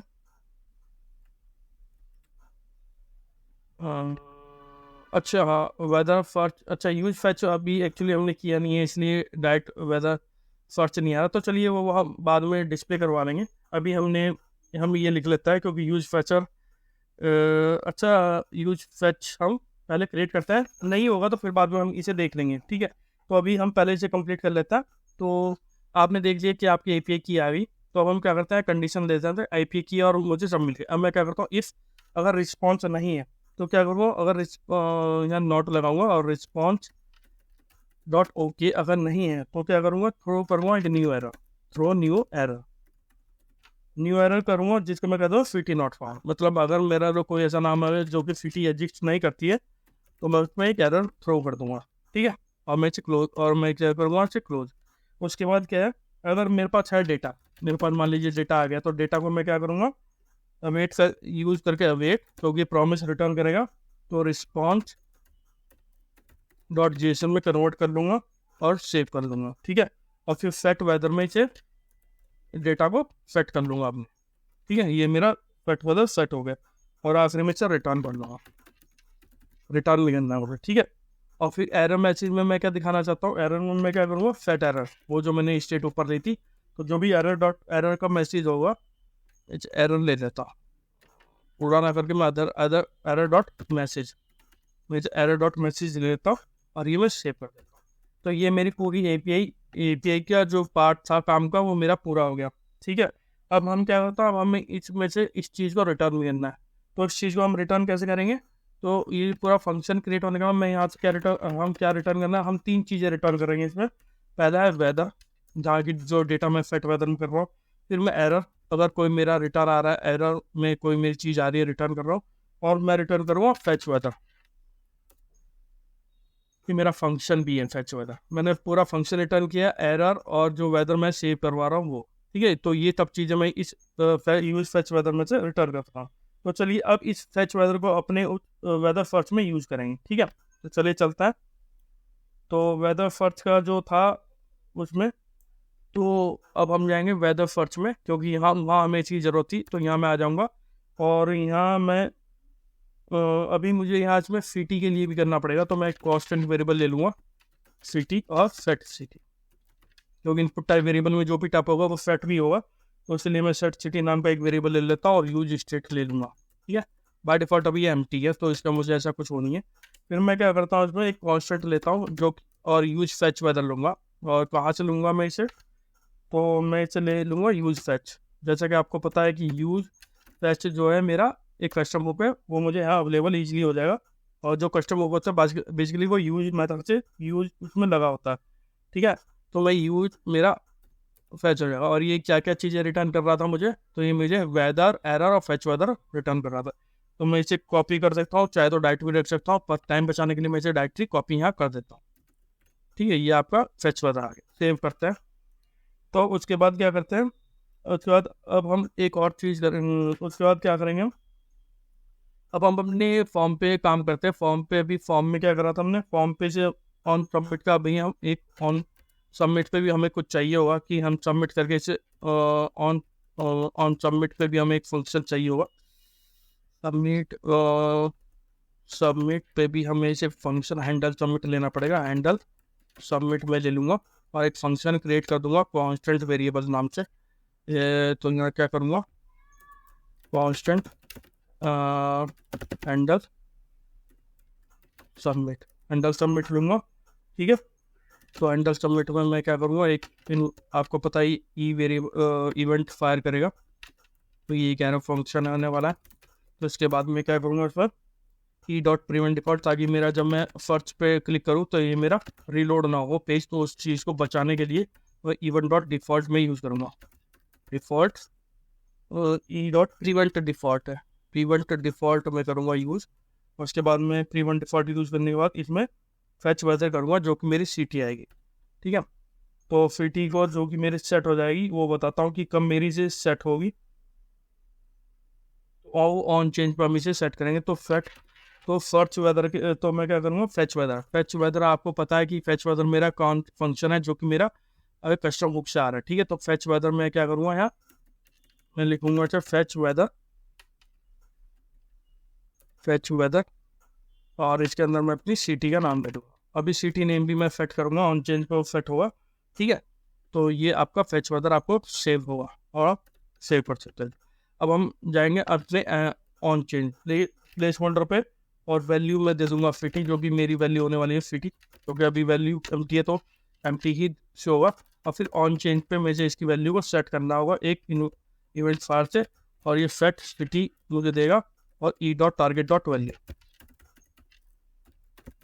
अच्छा हाँ, वेदर सर्च, अच्छा यूज फैच अभी एक्चुअली हमने किया नहीं है, इसलिए डायरेक्ट वेदर सर्च नहीं आ रहा। तो चलिए वो हम बाद में डिस्प्ले करवा लेंगे। अभी हम ये लिख लेता है, क्योंकि यूज फैचर, अच्छा यूज फैच हम पहले क्रिएट करते हैं, नहीं होगा तो फिर बाद में हम इसे देख लेंगे, ठीक है। तो अभी हम पहले इसे कंप्लीट कर लेते हैं। तो आपने देख लिया कि आपकी API की आ गई। तो अब हम क्या करते हैं, कंडीशन देते हैं API की, और मुझे सब मिल गया। अब मैं क्या करता हूँ, इफ अगर रिस्पॉन्स नहीं है तो क्या करूँगा, अगर यहाँ नॉट लगाऊंगा, और रिस्पॉन्स डॉट ओके अगर नहीं है तो क्या करूँगा, थ्रो करूँगा एक new error, throw new error करूँगा, जिसको मैं कहता हूँ सिटी नॉट फाउंड। मतलब अगर मेरा जो कोई ऐसा नाम है जो कि सिटी एग्जिस्ट नहीं करती है, तो मैं उसमें एक एरर थ्रो कर दूंगा, ठीक है। और मैं इसे क्लोज, और मैं क्या करूँगा, इसे क्लोज। उसके बाद क्या है, अगर मेरे पास है डेटा, मेरे पास मान लीजिए डेटा आ गया, तो डेटा को मैं क्या करूँगा, अवेट का यूज करके अवेट, क्योंकि प्रॉमिस रिटर्न करेगा, तो रिस्पॉन्स डॉट JSON में कन्वर्ट कर लूँगा और सेव कर लूँगा, ठीक है। और फिर सेट वेदर में इसे डेटा को सेट कर लूँगा आपने, ठीक है। ये मेरा सेट वेदर सेट हो गया, और आखिरी में इसे रिटर्न कर लूँगा, रिटर्न लिखना होगा, ठीक है। और फिर एरर मैसेज में मैं क्या दिखाना चाहता हूँ, एरर में मैं क्या करूँगा, सेट एरर, वो जो मैंने स्टेट ऊपर ली थी, तो जो भी एरर का मैसेज होगा एरर ले लेता, पूरा ना करके मैं एरर डॉट मैसेज ले लेता हूँ और ये मैं सेव कर देता हूँ। तो ये मेरी पूरी एपीआई का जो पार्ट था काम का वो मेरा पूरा हो गया। ठीक है, अब हम क्या करता है, अब हमें इसमें से इस चीज़ को रिटर्न करना है। तो इस चीज़ को हम रिटर्न कैसे करेंगे, तो ये पूरा फंक्शन क्रिएट होने के बाद मैं यहाँ से क्या रिटर्न करना है, हम 3 चीज़ें रिटर्न करेंगे इसमें। पहला है वेदर, जहाँ की जो डेटा मैं सेट वेदर में कर रहा हूँ। फिर मैं एरर, अगर कोई मेरा रिटर्न आ रहा है, एरर में कोई मेरी चीज़ आ रही है रिटर्न कर रहा हूँ। और मैं रिटर्न करूँगा फेच वेदर, कि मेरा फंक्शन भी है फेच वेदर। मैंने पूरा फंक्शन रिटर्न किया, एरर और जो वेदर मैं सेव करवा रहा हूँ वो। ठीक है, तो ये तब चीज़ें मैं इस यूज फेच वेदर में से रिटर्न करता हूँ। तो चलिए अब इस फेच वेदर को अपने वेदर सर्च में यूज़ करेंगे। ठीक है, तो चलिए चलता है। तो वेदर सर्च का जो था उसमें, तो अब हम जाएंगे वेदर सर्च में, क्योंकि यहाँ वहाँ हमें चीज़ ज़रूरत थी। तो यहाँ मैं आ जाऊँगा और यहाँ मैं अभी मुझे यहाँ इसमें सिटी के लिए भी करना पड़ेगा। तो मैं एक कांस्टेंट वेरिएबल ले लूँगा सिटी और सेट सिटी, क्योंकि इनपुट टाइप वेरिएबल में जो भी टाइप होगा वो सेट भी होगा। तो इसलिए मैं सेट सिटी नाम का एक वेरिएबल ले लेता हूँ और यूज स्टेट ले लूँगा। ठीक है, बाय डिफॉल्ट अभी ये एम्प्टी है, तो इसका मुझे ऐसा कुछ हो नहीं है। फिर मैं क्या करता हूँ, इसमें एक कांस्टेंट लेता हूँ जो, और यूज फेच वेदर लूँगा। और कहाँ से लूँगा मैं इसे, तो मैं इसे ले लूँगा यूज फेच। जैसा कि आपको पता है कि यूज फेच जो है मेरा एक कस्टम हुक है, वो मुझे यहाँ अवेलेबल ईजिली हो जाएगा। और जो कस्टम हुक होता है बेसिकली वो यूज मेथड से यूज उसमें लगा होता है। ठीक है, तो मैं यूज मेरा फेच हो जाएगा। और ये क्या क्या चीज़ें रिटर्न कर रहा था मुझे, तो ये मुझे वेदर, एरर और फेच वेदर रिटर्न कर रहा था। तो मैं इसे कॉपी कर सकता हूँ, चाहे तो डायरेक्ट भी रख सकता हूँ, पर टाइम बचाने के लिए मैं इसे डायरेक्टली कॉपी यहाँ कर देता हूँ। ठीक है, ये आपका फेच वेदर आ गया। सेव करते हैं। तो उसके बाद क्या करते हैं, उसके बाद अब हम एक और चीज़ करेंगे। उसके बाद क्या करेंगे हम, अब हम अपने फॉर्म पे काम करते हैं। फॉर्म पे अभी फॉर्म में क्या करा था हमने, फॉर्म पे से ऑन सबमिट का अभी हम एक ऑन सबमिट पे भी हमें कुछ चाहिए होगा कि हम सबमिट करके इसे ऑन ऑन सबमिट पे भी हमें एक फंक्शन चाहिए होगा। सबमिट पे भी हमें इसे फंक्शन हैंडल सबमिट लेना पड़ेगा। हैंडल सबमिट में ले लूँगा और एक फंक्शन क्रिएट कर दूंगा कॉन्स्टेंट वेरिएबल नाम से। तो यहाँ क्या करूँगा, कॉन्स्टेंट हैंडल सबमिट लूँगा। ठीक है, तो हैंडल सबमिट में मैं क्या करूँगा, एक आपको पता ही इवेंट फायर करेगा। तो ये कह रहा फंक्शन आने वाला है। तो इसके बाद मैं क्या करूँगा, इस पर ई डॉट प्रिवेंट डिफॉल्ट, ताकि मेरा जब मैं सर्च पे क्लिक करूँ तो ये मेरा रीलोड ना हो पेज। तो उस चीज़ को बचाने के लिए मैं इवेंट डॉट डिफॉल्ट में यूज़ करूँगा। Default E dot prevent default है, प्रिवेंट डिफॉल्ट में करूँगा यूज़। उसके बाद मैं प्रिवेंट डिफॉल्ट यूज़ करने के बाद इसमें फेच वेदर करूँगा जो कि मेरी सिटी आएगी। ठीक है, तो सिटी को जो कि मेरी सेट हो जाएगी वो बताता हूँ कि कब मेरी से सेट होगी। और ऑन चेंज पर हम इसे सेट करेंगे। तो सर्च वेदर के, तो मैं क्या करूँगा, फेच वेदर आपको पता है कि फेच वेदर मेरा कौन फंक्शन है जो कि मेरा अगर कस्टम हुक से आ रहा है। ठीक है, तो फेच वेदर में क्या करूँगा, यहाँ मैं लिखूंगा अच्छा फेच वेदर और इसके अंदर मैं अपनी सिटी का नाम दे दूँगा। अभी सिटी नेम भी मैं सेट करूँगा, ऑन चेंज पर सेट होगा। ठीक है, तो ये आपका फेच वेदर आपको सेव होगा और आप सेव कर सकते हैं। अब हम जाएंगे अपने ऑन चेंज प्लेस होल्डर पे और वैल्यू में दे दूंगा सिटी, जो कि मेरी वैल्यू होने वाली है सिटी, क्योंकि अभी वैल्यू एम्प्टी है तो एम्प्टी ही शो होगा। और फिर ऑन चेंज पे मुझे इसकी वैल्यू को सेट करना होगा एक इवेंट फायर से, और ये सेट सिटी मुझे देगा और E dot target dot value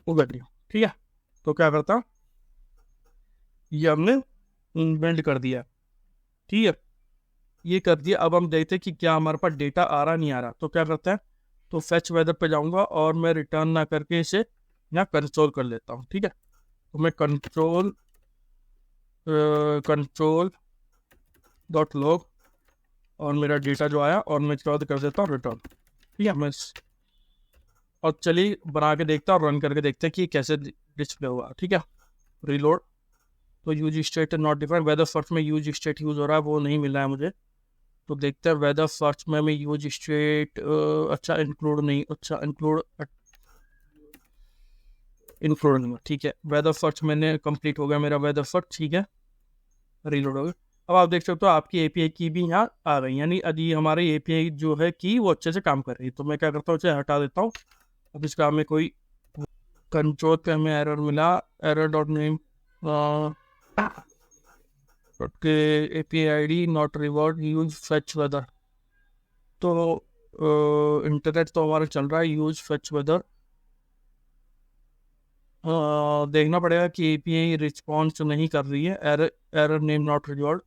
value. ठीक है, तो क्या करता हूँ, ये हमने बिल्ड कर दिया। ठीक है, ये कर दिया। अब हम देखते हैं कि क्या हमारे पास डेटा आ रहा नहीं आ रहा। तो क्या करते हैं, तो फेच वेदर पे जाऊंगा और मैं रिटर्न ना करके इसे यहाँ कंट्रोल कर लेता हूँ। ठीक है, तो मैं कंट्रोल डॉट लॉग और मेरा डेटा जो आया और मैं इसके बाद कर देता हूँ रिटर्न। ठीक है, मैं और चलिए बना के देखता हूँ, रन करके देखते हैं कि कैसे डिस्प्ले हुआ। ठीक है, रीलोड। तो use state not defined, whether search में यूज स्टेट यूज हो रहा है, वो नहीं मिल रहा है मुझे। तो देखते हैं वेदर सर्च में मैं यूज स्टेट अच्छा इंक्लूड नहीं, अच्छा इंक्लूड नहीं। ठीक है, वेदर सर्च मैंने कंप्लीट हो गया मेरा वेदर सर्च। ठीक है, रीलोड हो गया। अब आप देख सकते हो आपकी एपीआई की भी यहाँ आ गई, यानी अभी हमारी एपीआई जो है की वो अच्छे से काम कर रही है। तो मैं क्या करता हूँ, इसे हटा देता हूँ। अब इसका हमें कोई कंट्रोल पे हमें एरर मिला, एरर डॉट नेम के API ID not reward use fetch weather. तो इंटरनेट तो हमारा चल रहा है, यूज फेच वेदर। देखना पड़ेगा कि एपीआई रिस्पॉन्स नहीं कर रही है, error error name not reward.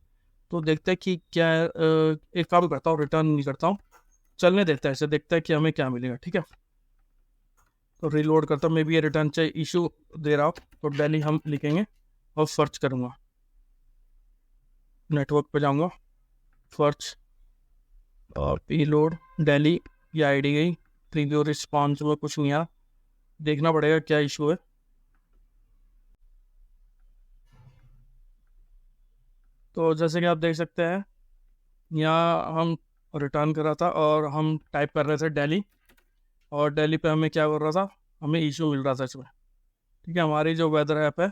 तो देखते हैं कि क्या एक काम करता हूँ, रिटर्न नहीं करता हूँ, चलने देता है ऐसे, देखते हैं कि हमें क्या मिलेगा। ठीक है, तो रीलोड करता हूँ। मे बी ये रिटर्न चाहिए इशू दे रहा हो, तो डेली हम लिखेंगे और सर्च करूँगा, नेटवर्क पे जाऊँगा, सर्च और रीलोड डेली, ये आईडी गई, प्रीव्यू रिस्पॉन्स में कुछ नहीं आया, देखना पड़ेगा क्या इशू है। तो जैसे कि आप देख सकते हैं यहाँ हम रिटर्न कर रहा था और हम टाइप कर रहे थे डेली, और डेली पे हमें क्या कर रहा था, हमें इशू मिल रहा था इसमें। ठीक है, हमारी जो वेदर ऐप है,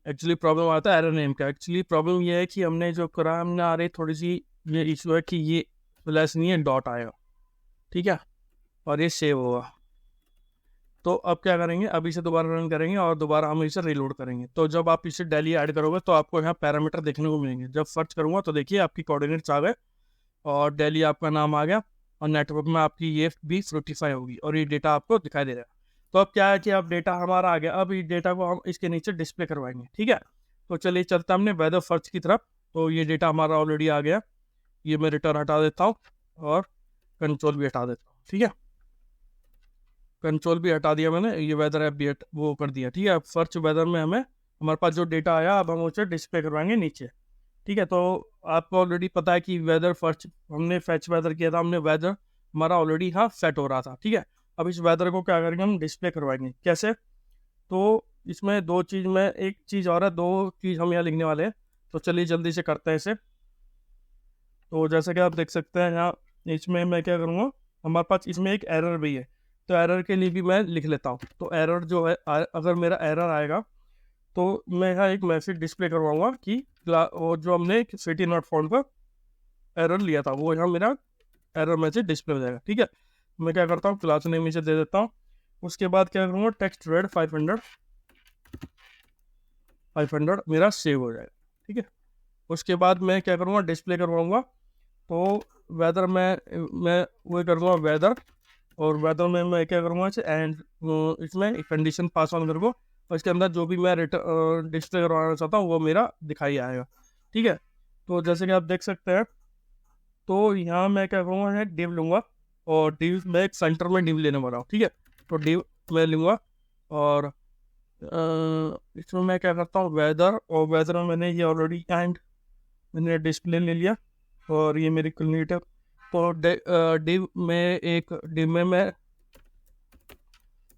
एक्चुअली प्रॉब्लम आता है एरर नेम का। एक्चुअली प्रॉब्लम ये है कि हमने जो करा, हमने आ रही थोड़ी सी ये इशू है कि ये प्लस नहीं है, डॉट आएगा। ठीक है, और ये सेव होगा। तो अब क्या करेंगे, अब इसे दोबारा रन करेंगे और दोबारा हम इसे रीलोड करेंगे। तो जब आप इसे डेली ऐड करोगे तो आपको यहाँ पैरामीटर देखने को मिलेंगे। जब सर्च करूँगा तो देखिए आपकी कोऑर्डिनेट्स आ गए और डेली आपका नाम आ गया, और नेटवर्क में आपकी ये भी फ्रूटिफाई होगी और ये डेटा आपको दिखाई दे रहा है। तो अब क्या है कि अब डेटा हमारा आ गया, अब इस डेटा को हम इसके नीचे डिस्प्ले करवाएंगे। ठीक है, तो चलिए चलता हमने वेदर सर्च की तरफ। तो ये डेटा हमारा ऑलरेडी आ गया, ये मैं रिटर्न हटा देता हूँ और कंट्रोल भी हटा देता हूँ। ठीक है, कंट्रोल भी हटा दिया मैंने, ये वेदर ऐप भी वो कर दिया। ठीक है, अब सर्च वेदर में हमें हमारे पास जो डेटा आया, अब हम उसे डिस्प्ले करवाएंगे नीचे। ठीक है, तो आपको ऑलरेडी पता है कि वेदर फर्स्ट हमने फैच वेदर किया था, हमने वेदर हमारा ऑलरेडी हाँ सेट हो रहा था। ठीक है, अब इस वेदर को क्या करेंगे, हम डिस्प्ले करवाएंगे। कैसे, तो इसमें दो चीज़ में, एक चीज़ और है, दो चीज़ हम यहाँ लिखने वाले हैं। तो चलिए जल्दी से करते हैं इसे। तो जैसे कि आप देख सकते हैं यहाँ, इसमें मैं क्या करूँगा, हमारे पास इसमें एक एरर भी है, तो एरर के लिए भी मैं लिख लेता हूँ। तो एरर जो है, अगर मेरा एरर आएगा तो मैं यहाँ एक मैसेज डिस्प्ले करवाऊंगा कि वो जो हमने सिटी नॉट फाउंड पर एरर लिया था, वो यहाँ मेरा एरर मैसेज डिस्प्ले हो जाएगा। ठीक है, मैं क्या करता हूँ, क्लास नेम इसे दे देता हूँ। उसके बाद क्या करूँगा, टेक्स्ट रेड 500 मेरा सेव हो जाएगा। ठीक है, उसके बाद मैं क्या करूँगा, डिस्प्ले करवाऊँगा। तो वेदर मैं वो करूँगा वेदर, और वेदर में मैं क्या करूँगा, एंड इसमें एक कंडीशन पास ऑन करूँगा, और इसके अंदर जो भी मैं डिस्प्ले करवाना चाहता हूँ वो मेरा दिखाई आएगा। ठीक है, तो जैसे कि आप देख सकते हैं, तो यहाँ मैं क्या करूँगा, है डिव लूँगा, और डिव मैं एक सेंटर में डिव लेने वाला हूँ। ठीक है, तो डिव मैं लूँगा, और इसमें मैं क्या करता हूँ, वेदर, और वेदर में मैंने ये ऑलरेडी एंड मैंने डिस्प्ले ले लिया, और ये मेरी क्लिनिक है। तो डिव में मैं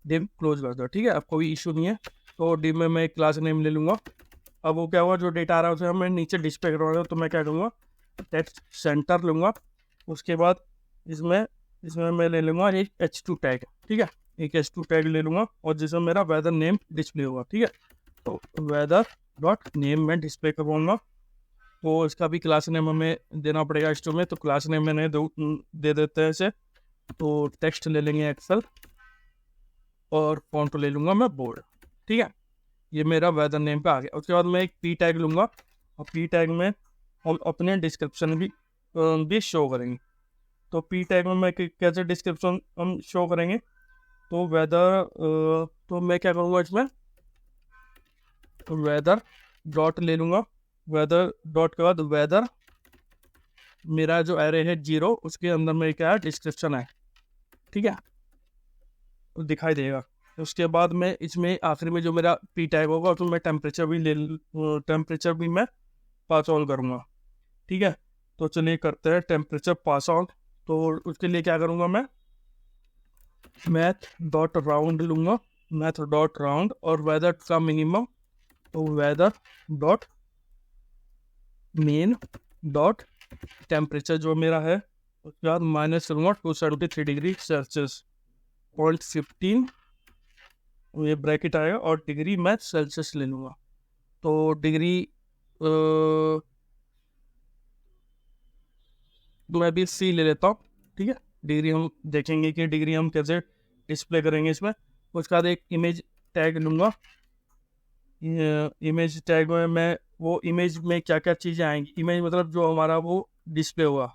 डिव क्लोज कर दो। ठीक है, अब कोई इशू नहीं है। तो डिव में मैं एक क्लास नेम ले लूँगा। अब वो क्या हुआ, जो डेटा आ रहा है उसे मैं नीचे डिस्प्ले करवा रहा हूँ, तो मैं क्या करूँगा, टेक्स्ट सेंटर लूँगा। उसके बाद इसमें इसमें मैं ले लूँगा एक H2 टैग। ठीक है, एक H2 टैग ले लूँगा, और जिसमें मेरा वेदर नेम डिस्प्ले होगा। ठीक है, तो वेदर डॉट नेम मैं डिस्प्ले करवाऊँगा। तो इसका भी क्लास नेम हमें देना पड़ेगा H2 में, तो क्लास नेम मैंने दे देते हैं इसे। तो टेक्स्ट ले लेंगे एक्सेल, और फॉन्ट ले लूँगा मैं बोल्ड। ठीक है, ये मेरा वेदर नेम पे आ गया। उसके बाद मैं एक पी टैग लूँगा, और पी टैग में हम अपने डिस्क्रिप्शन भी शो करेंगे। तो पी टैग में मैं कैसे डिस्क्रिप्शन हम शो करेंगे, तो वेदर, तो मैं क्या करूँगा, इसमें वेदर डॉट ले लूँगा, वेदर डॉट के बाद वेदर मेरा जो एरे है 0, उसके अंदर में क्या है, डिस्क्रिप्शन है। ठीक है, तो दिखाई देगा। उसके बाद मैं इसमें आखिर में जो मेरा पी टैग होगा, तो मैं टेम्परेचर भी मैं पास ऑन करूँगा। ठीक है, तो चलिए करते हैं टेम्परेचर पास ऑन। तो उसके लिए क्या करूँगा, मैं मैथ डॉट राउंड लूँगा, मैथ डॉट राउंड, और वेदर का मिनिमम, तो weather dot main dot temperature जो मेरा है, उसके बाद माइनस करूँगा 273 डिग्री सेल्सियस, 0.15 ये ब्रैकेट आएगा, और डिग्री मैं सेल्सियस ले लूँगा। तो डिग्री मैं भी सी ले लेता हूँ, ठीक है। डिग्री हम देखेंगे कि डिग्री हम कैसे डिस्प्ले करेंगे इसमें। उसके बाद एक इमेज टैग लूँगा। इमेज टैग में मैं वो इमेज में क्या क्या चीज़ें आएंगी, इमेज मतलब जो हमारा वो डिस्प्ले हुआ,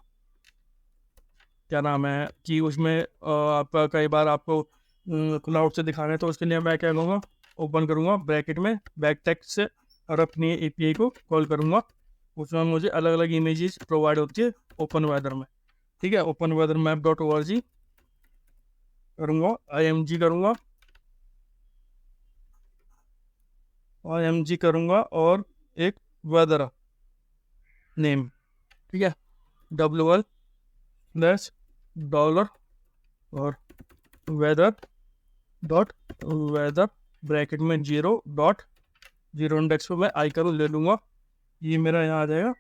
क्या नाम है कि उसमें आपका कई बार आपको क्लाउड से दिखाना है, तो उसके लिए मैं क्या करूँगा, ओपन करूँगा ब्रैकेट में बैक टेक्स्ट से और अपनी एपीआई को कॉल करूँगा। उसमें मुझे अलग अलग इमेजेस प्रोवाइड होती है ओपन वेदर में, ठीक है। ओपन वेदर मैप .org करूँगा, IMG करूँगा, IMG करूँगा और एक वेदर नेम, ठीक है, $$ और वेदर ब्रैकेट में 0.0 इंडेक्स पे मैं आइकन ले लूँगा, ये मेरा यहाँ आ जाएगा।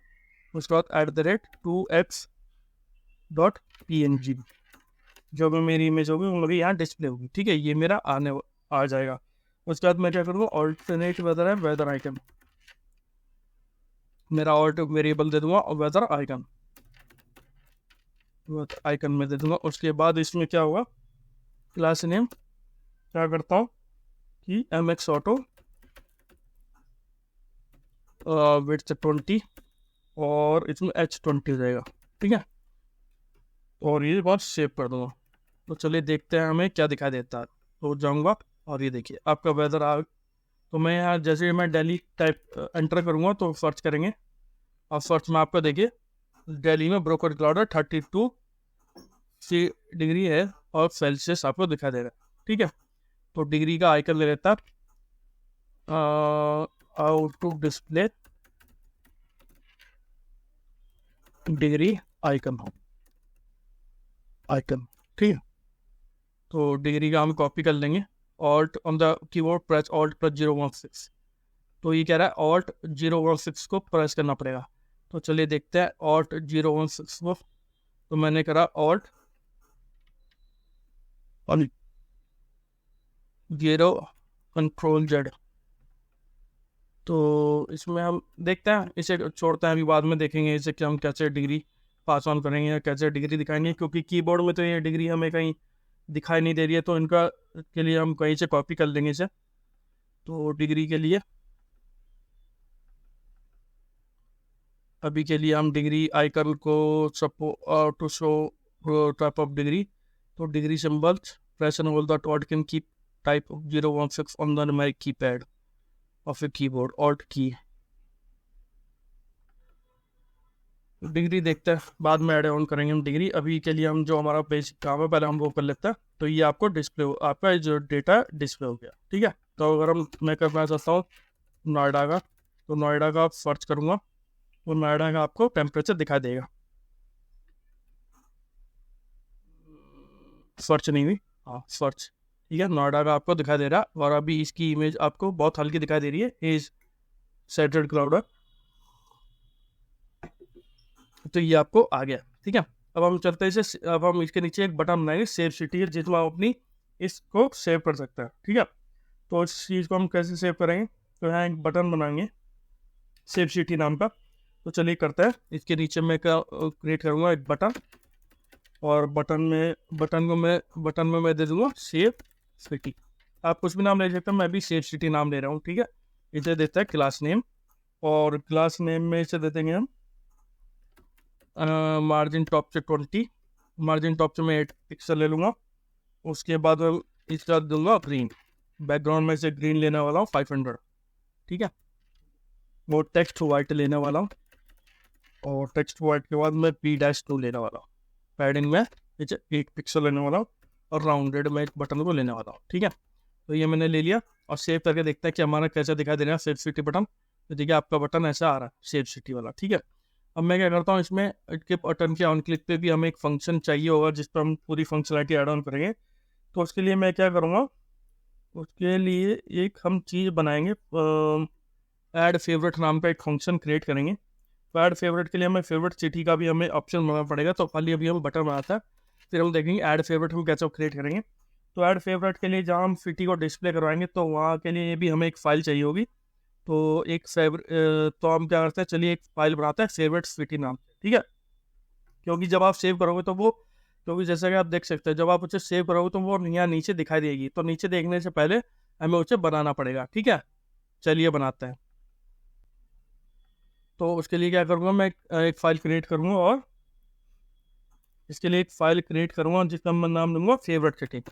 उसके बाद @2x.png जो भी मेरी इमेज होगी वो मेरी यहाँ डिस्प्ले होगी, ठीक है। ये मेरा आ जाएगा। उसके बाद मैं क्या करूँगा, ऑल्टरनेट वेदर है, वेदर आइकन मेरा ऑल्ट वेरिएबल दे दूंगा और वेदर आइकन में दे दूंगा। उसके बाद इसमें क्या होगा, क्लास नेम क्या करता हूँ कि MX ऑटो विड्थ 20 और इसमें H20 हो जाएगा, ठीक है। और ये बात सेव कर दूंगा। तो चलिए देखते हैं हमें क्या दिखाई देता है। तो जाऊंगा और ये देखिए आपका वेदर तो मैं यहाँ जैसे मैं दिल्ली टाइप एंटर करूँगा तो सर्च करेंगे, और सर्च में आपको देखिए दिल्ली में ब्रोकर क्लाउड 32 डिग्री है और सेल्सियस आपको दिखाई दे रहा है, ठीक है। तो डिग्री का आइकन ले लेता, out to display degree icon, ठीक है। तो डिग्री का हम कॉपी कर लेंगे, alt on the keyboard press alt plus 016। तो ये कह रहा है ऑल्ट 016 को प्रेस करना पड़ेगा। तो चलिए देखते हैं ऑल्ट 016 को। तो मैंने करा ऑल्ट 0 कंट्रोल Z। तो इसमें हम देखते हैं, इसे छोड़ते हैं, अभी बाद में देखेंगे इसे कि हम कैसे डिग्री पास ऑन करेंगे या कैसे डिग्री दिखाएंगे, क्योंकि कीबोर्ड में तो ये डिग्री हमें कहीं दिखाई नहीं दे रही है, तो इनका के लिए हम कहीं से कॉपी कर लेंगे इसे। तो डिग्री के लिए अभी के लिए हम डिग्री आइकन को to show type of degree, तो degree symbols press and hold the dot can keep type of 016 on the numeric keypad of a keyboard alt key. Degree देखते हैं, बाद में ऐड ऑन करेंगे हम डिग्री। अभी के लिए हम जो हमारा बेसिक काम है पहले हम वो कर लेते हैं। तो ये आपको डिस्प्ले आपका जो डेटा डिस्प्ले हो गया, ठीक है। तो अगर मैं करना चाहता हूँ नोएडा का, तो नोएडा का सर्च करूँगा तो नोएडा का आपको टेम्परेचर दिखाई देगा। सर्च नहीं हुई, हाँ सर्च, ठीक है। नोएडा का आपको दिखाई दे रहा है, और अभी इसकी इमेज आपको बहुत हल्की दिखाई दे रही है, इज सेटेड क्लाउड। तो ये आपको आ गया, ठीक है। अब हम चलते हैं इसे, अब हम इसके नीचे एक बटन बनाएंगे सेव सिटी, जिसमें हम अपनी इसको सेव कर सकते हैं, ठीक है। तो इस चीज़ को हम कैसे सेव करेंगे, तो यहाँ एक बटन बनाएंगे सेव सिटी नाम का। तो चलिए करते हैं, इसके नीचे मैं क्या क्रिएट करूँगा एक बटन, और बटन में मैं दे दूँगा सेव सिटी। आप कुछ भी नाम ले सकते हैं, मैं भी सेव सिटी नाम ले रहा हूँ, ठीक है। इसे देता है क्लास नेम, और क्लास नेम में इसे दे देंगे हम मार्जिन टॉप से 20, मार्जिन टॉप से मैं 8 पिक्सल ले लूँगा। उसके बाद मैं इसका दूंगा ग्रीन, बैकग्राउंड में से ग्रीन लेने वाला हूँ 500, ठीक है। वो टेक्स्ट वाइट लेने वाला हूँ, और टेक्स्ट वाइट के बाद मैं P-2 लेने वाला हूँ। पैडिंग में 8 पिक्सल लेने वाला हूँ, और राउंडेड में एक बटन को लेने वाला हूँ, ठीक है। तो ये मैंने ले लिया, और सेव करके देखते हैं कि हमारा कैसा दिखाई दे रहा है सेव सिटी बटन। तो देखिए आपका बटन ऐसा आ रहा है सेव सिटी वाला, ठीक है। अब मैं क्या करता हूँ, इसमें के बटन के ऑन क्लिक पे भी हमें एक फंक्शन चाहिए होगा जिस पर हम पूरी फंक्शनलिटी ऐड ऑन करेंगे। तो उसके लिए मैं क्या करूँगा, उसके लिए एक हम चीज़ बनाएंगे, ऐड फेवरेट नाम का एक फंक्शन क्रिएट करेंगे। तो ऐड फेवरेट के लिए हमें फेवरेट सिटी का भी हमें ऑप्शन बनाना पड़ेगा। तो खाली अभी हम बटन बनाता है, फिर हम देखेंगे ऐड फेवरेट हम कैसे क्रिएट करेंगे। तो ऐड फेवरेट के लिए जहाँ हम सिटी को डिस्प्ले करवाएंगे, तो वहाँ के लिए भी हमें एक फ़ाइल चाहिए होगी। तो हम क्या करते हैं, चलिए एक फाइल बनाते हैं फेवरेट सिटी नाम, ठीक है। क्योंकि जब आप सेव करोगे तो वो, क्योंकि जैसा कि आप देख सकते हैं जब आप उसे सेव करोगे तो वो यहाँ नीचे दिखाई देगी, तो नीचे देखने से पहले हमें उसे बनाना पड़ेगा। ठीक है, चलिए बनाते हैं। तो उसके लिए क्या करूँगा, मैं एक फाइल क्रिएट करूँगा, और इसके लिए एक फाइल क्रिएट करूँगा जिसका मैं नाम दूंगा favourite city,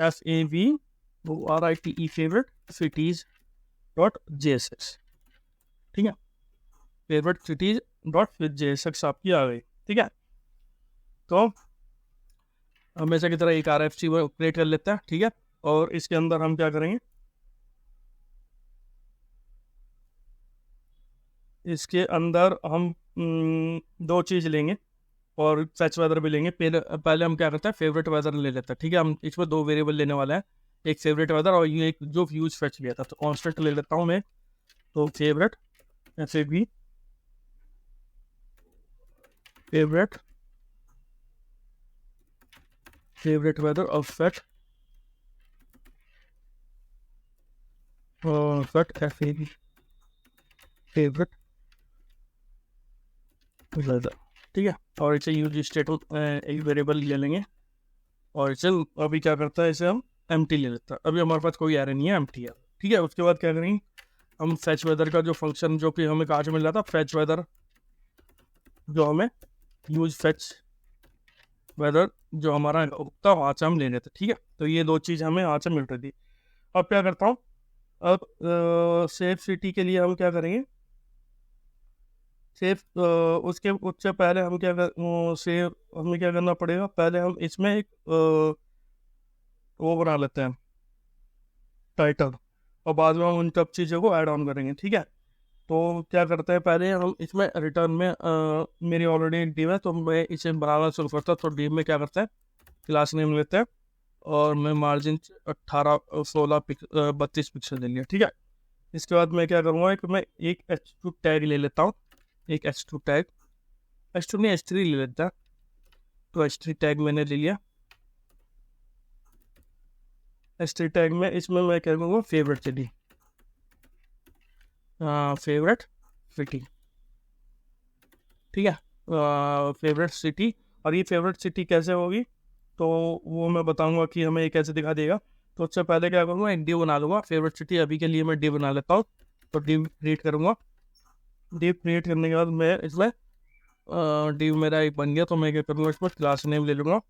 SAVORITE favourite cities dot JSX। ठीक है, फेवरेट सिटीज डॉट JSX आपकी आ गई। ठीक है, तो हमेशा की तरह एक RFC क्रिएट कर लेते हैं। ठीक है, और इसके अंदर हम क्या करेंगे, इसके अंदर हम दो चीज़ लेंगे और फैच वेदर भी लेंगे। पहले हम क्या करते हैं, फेवरेट वेदर ले लेते हैं। ठीक है, हम इसमें दो वेरिएबल लेने वाले हैं, एक फेवरेट वेदर और ये एक जो यूज फैच लिया था। तो कॉन्स्टेंट ले लेता हूँ मैं, तो फेवरेट FAB फेवरेट वेदर और फैट FAB फेवरेट वेदर। ठीक है, और इसे यूज स्टेटमेंट एक वेरिएबल ले लेंगे, और इसे अभी क्या करता है, इसे हम एम्प्टी ले लेता है। अभी हमारे पास कोई एरर नहीं है, एम्प्टी है। ठीक है, उसके बाद क्या करेंगे, हम फैच वेदर का जो फंक्शन जो कि हमें कहाँ से मिल रहा था, फैच वेदर जो हमें यूज फैच वेदर जो हमारा होता वहाँ से हम ले लेते। ठीक है, तो ये दो चीज़ हमें वहाँ से मिल रही थी। अब क्या करता हूँ, अब सेफ सिटी के लिए हम क्या करेंगे, सेफ उससे पहले हम क्या कर सेव हमें क्या करना पड़ेगा, पहले हम इसमें एक वो बना लेते हैं टाइटल, और बाद में हम उन सब चीज़ों को ऐड ऑन करेंगे। ठीक है, तो क्या करते हैं, पहले हम इसमें रिटर्न में मेरी ऑलरेडी एक डिव है, तो मैं इसे बनाना शुरू करता हूँ। तो डिव में क्या करते हैं, क्लास नेम लेते हैं, और मैं मार्जिन 18 16 32 पिक्सल ले लिया। ठीक है, इसके बाद मैं क्या करूँगा, मैं एक H2 टैग ले लेता हूँ, एक H2 टैग, H2 नहीं H3 ले लेता है। तो H3 टैग मैंने ले लिया। H3 टैग में इसमें मैं क्या करूँगा, फेवरेट सिटी, फेवरेट सिटी। ठीक है, फेवरेट सिटी, और ये फेवरेट सिटी कैसे होगी तो वो मैं बताऊंगा कि हमें ये कैसे दिखा देगा। तो उससे पहले क्या करूँगा, एक डिव बना लूँगा फेवरेट सिटी। अभी के लिए मैं डिव बना लेता हूँ, तो डिव क्रिएट करूँगा। डिव क्रिएट करने के बाद मैं इसमें डिव मेरा एक बन गया, तो मैं क्या करूँगा, इसमें क्लास नेम ले लूँगा,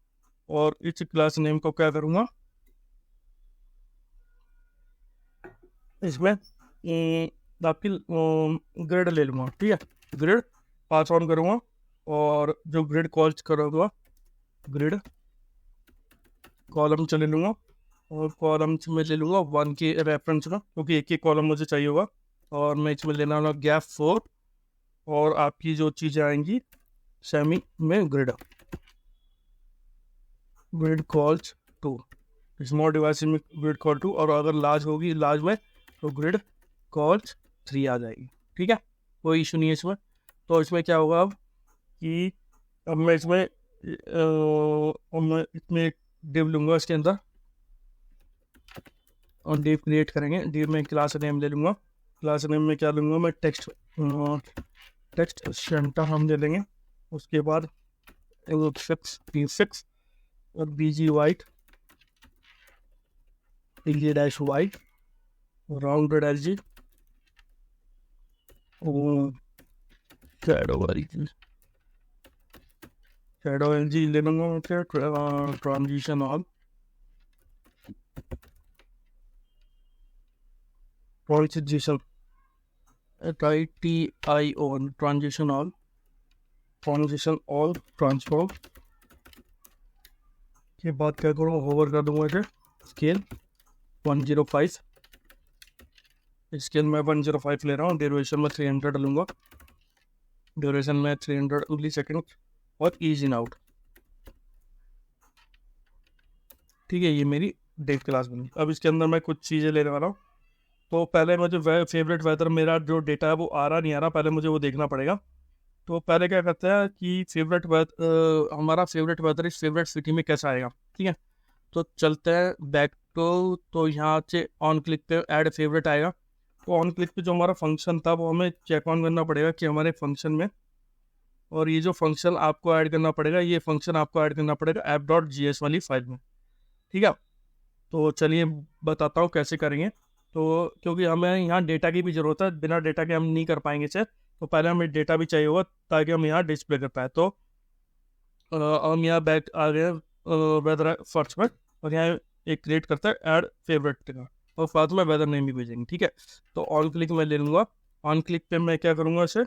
और इस क्लास नेम को क्या करूँगा, इसमें आपकी ग्रिड ले लूँगा। ठीक है, ग्रिड पास ऑन करूँगा, और जो ग्रिड कॉल्स करूँगा, ग्रिड कॉलम चले लूँगा, और कॉलम्स में ले लूँगा 1 के रेफरेंस का, क्योंकि एक ही कॉलम मुझे चाहिए होगा। और मैं इसमें लेना वाला गैप 4, और आपकी जो चीज़ें आएंगी सेमी में ग्रिड कॉल्स 2, स्मॉल डिवाइस में ग्रिड कॉल 2, और अगर लार्ज होगी लार्ज में तो ग्रिड कॉल्स 3 आ जाएगी। ठीक है, कोई इशू नहीं है इसमें। तो इसमें क्या होगा अब कि अब मैं इसमें एक डिव लूँगा इसके अंदर, और डिव क्रिएट करेंगे। डिव में क्लास नेम ले लूँगा, क्लास नेम में क्या लूँगा मैं, टेक्स्ट सेंटर हम ले लेंगे। उसके बाद P6 और BG white, PG dash white, rounded LG, shadow LG ले लूँगा मैं। फिर transition all, transition TION, transition all, transform के बाद क्या करूँगा, होवर कर दूँगा इसे, स्केल 105, स्केल में 105 ले रहा हूँ। ड्यूरेशन में 300 लूँगा, ड्यूरेशन में 300 मिली सेकेंड, और ईज इन आउट। ठीक है, ये मेरी डेट क्लास बनी। अब इसके अंदर मैं कुछ चीज़ें लेने वाला हूँ। तो पहले मुझे फेवरेट वेदर, मेरा जो डेटा है वो आ रहा नहीं आ रहा, पहले मुझे वो देखना पड़ेगा। तो पहले क्या करते हैं कि फेवरेट वेदर, हमारा फेवरेट वेदर इस फेवरेट सिटी में कैसा आएगा। ठीक है, तो चलते हैं बैक तो यहाँ से ऑन क्लिक पे ऐड फेवरेट आएगा। तो ऑन क्लिक पे जो हमारा फंक्शन था वो हमें चेक ऑन करना पड़ेगा कि हमारे फंक्शन में और ये जो फंक्शन आपको ऐड करना पड़ेगा, ये फंक्शन आपको ऐड करना पड़ेगा app.js वाली फाइल में, ठीक है। तो चलिए बताता हूँ कैसे करेंगे। तो क्योंकि हमें यहाँ डेटा की भी ज़रूरत है, बिना डेटा के हम नहीं कर पाएंगे इसे, तो पहले हमें डेटा भी चाहिए होगा ताकि हम यहाँ डिस्प्ले कर पाए। तो हम यहाँ बैक आ गए वेदर फर्स्ट में, और यहाँ एक क्रिएट करता है ऐड फेवरेट का, और साथ में वेदर नेम भी भेजेंगे, ठीक है। तो ऑन क्लिक मैं ले लूँगा। ऑन क्लिक पे मैं क्या करूँगा, इसे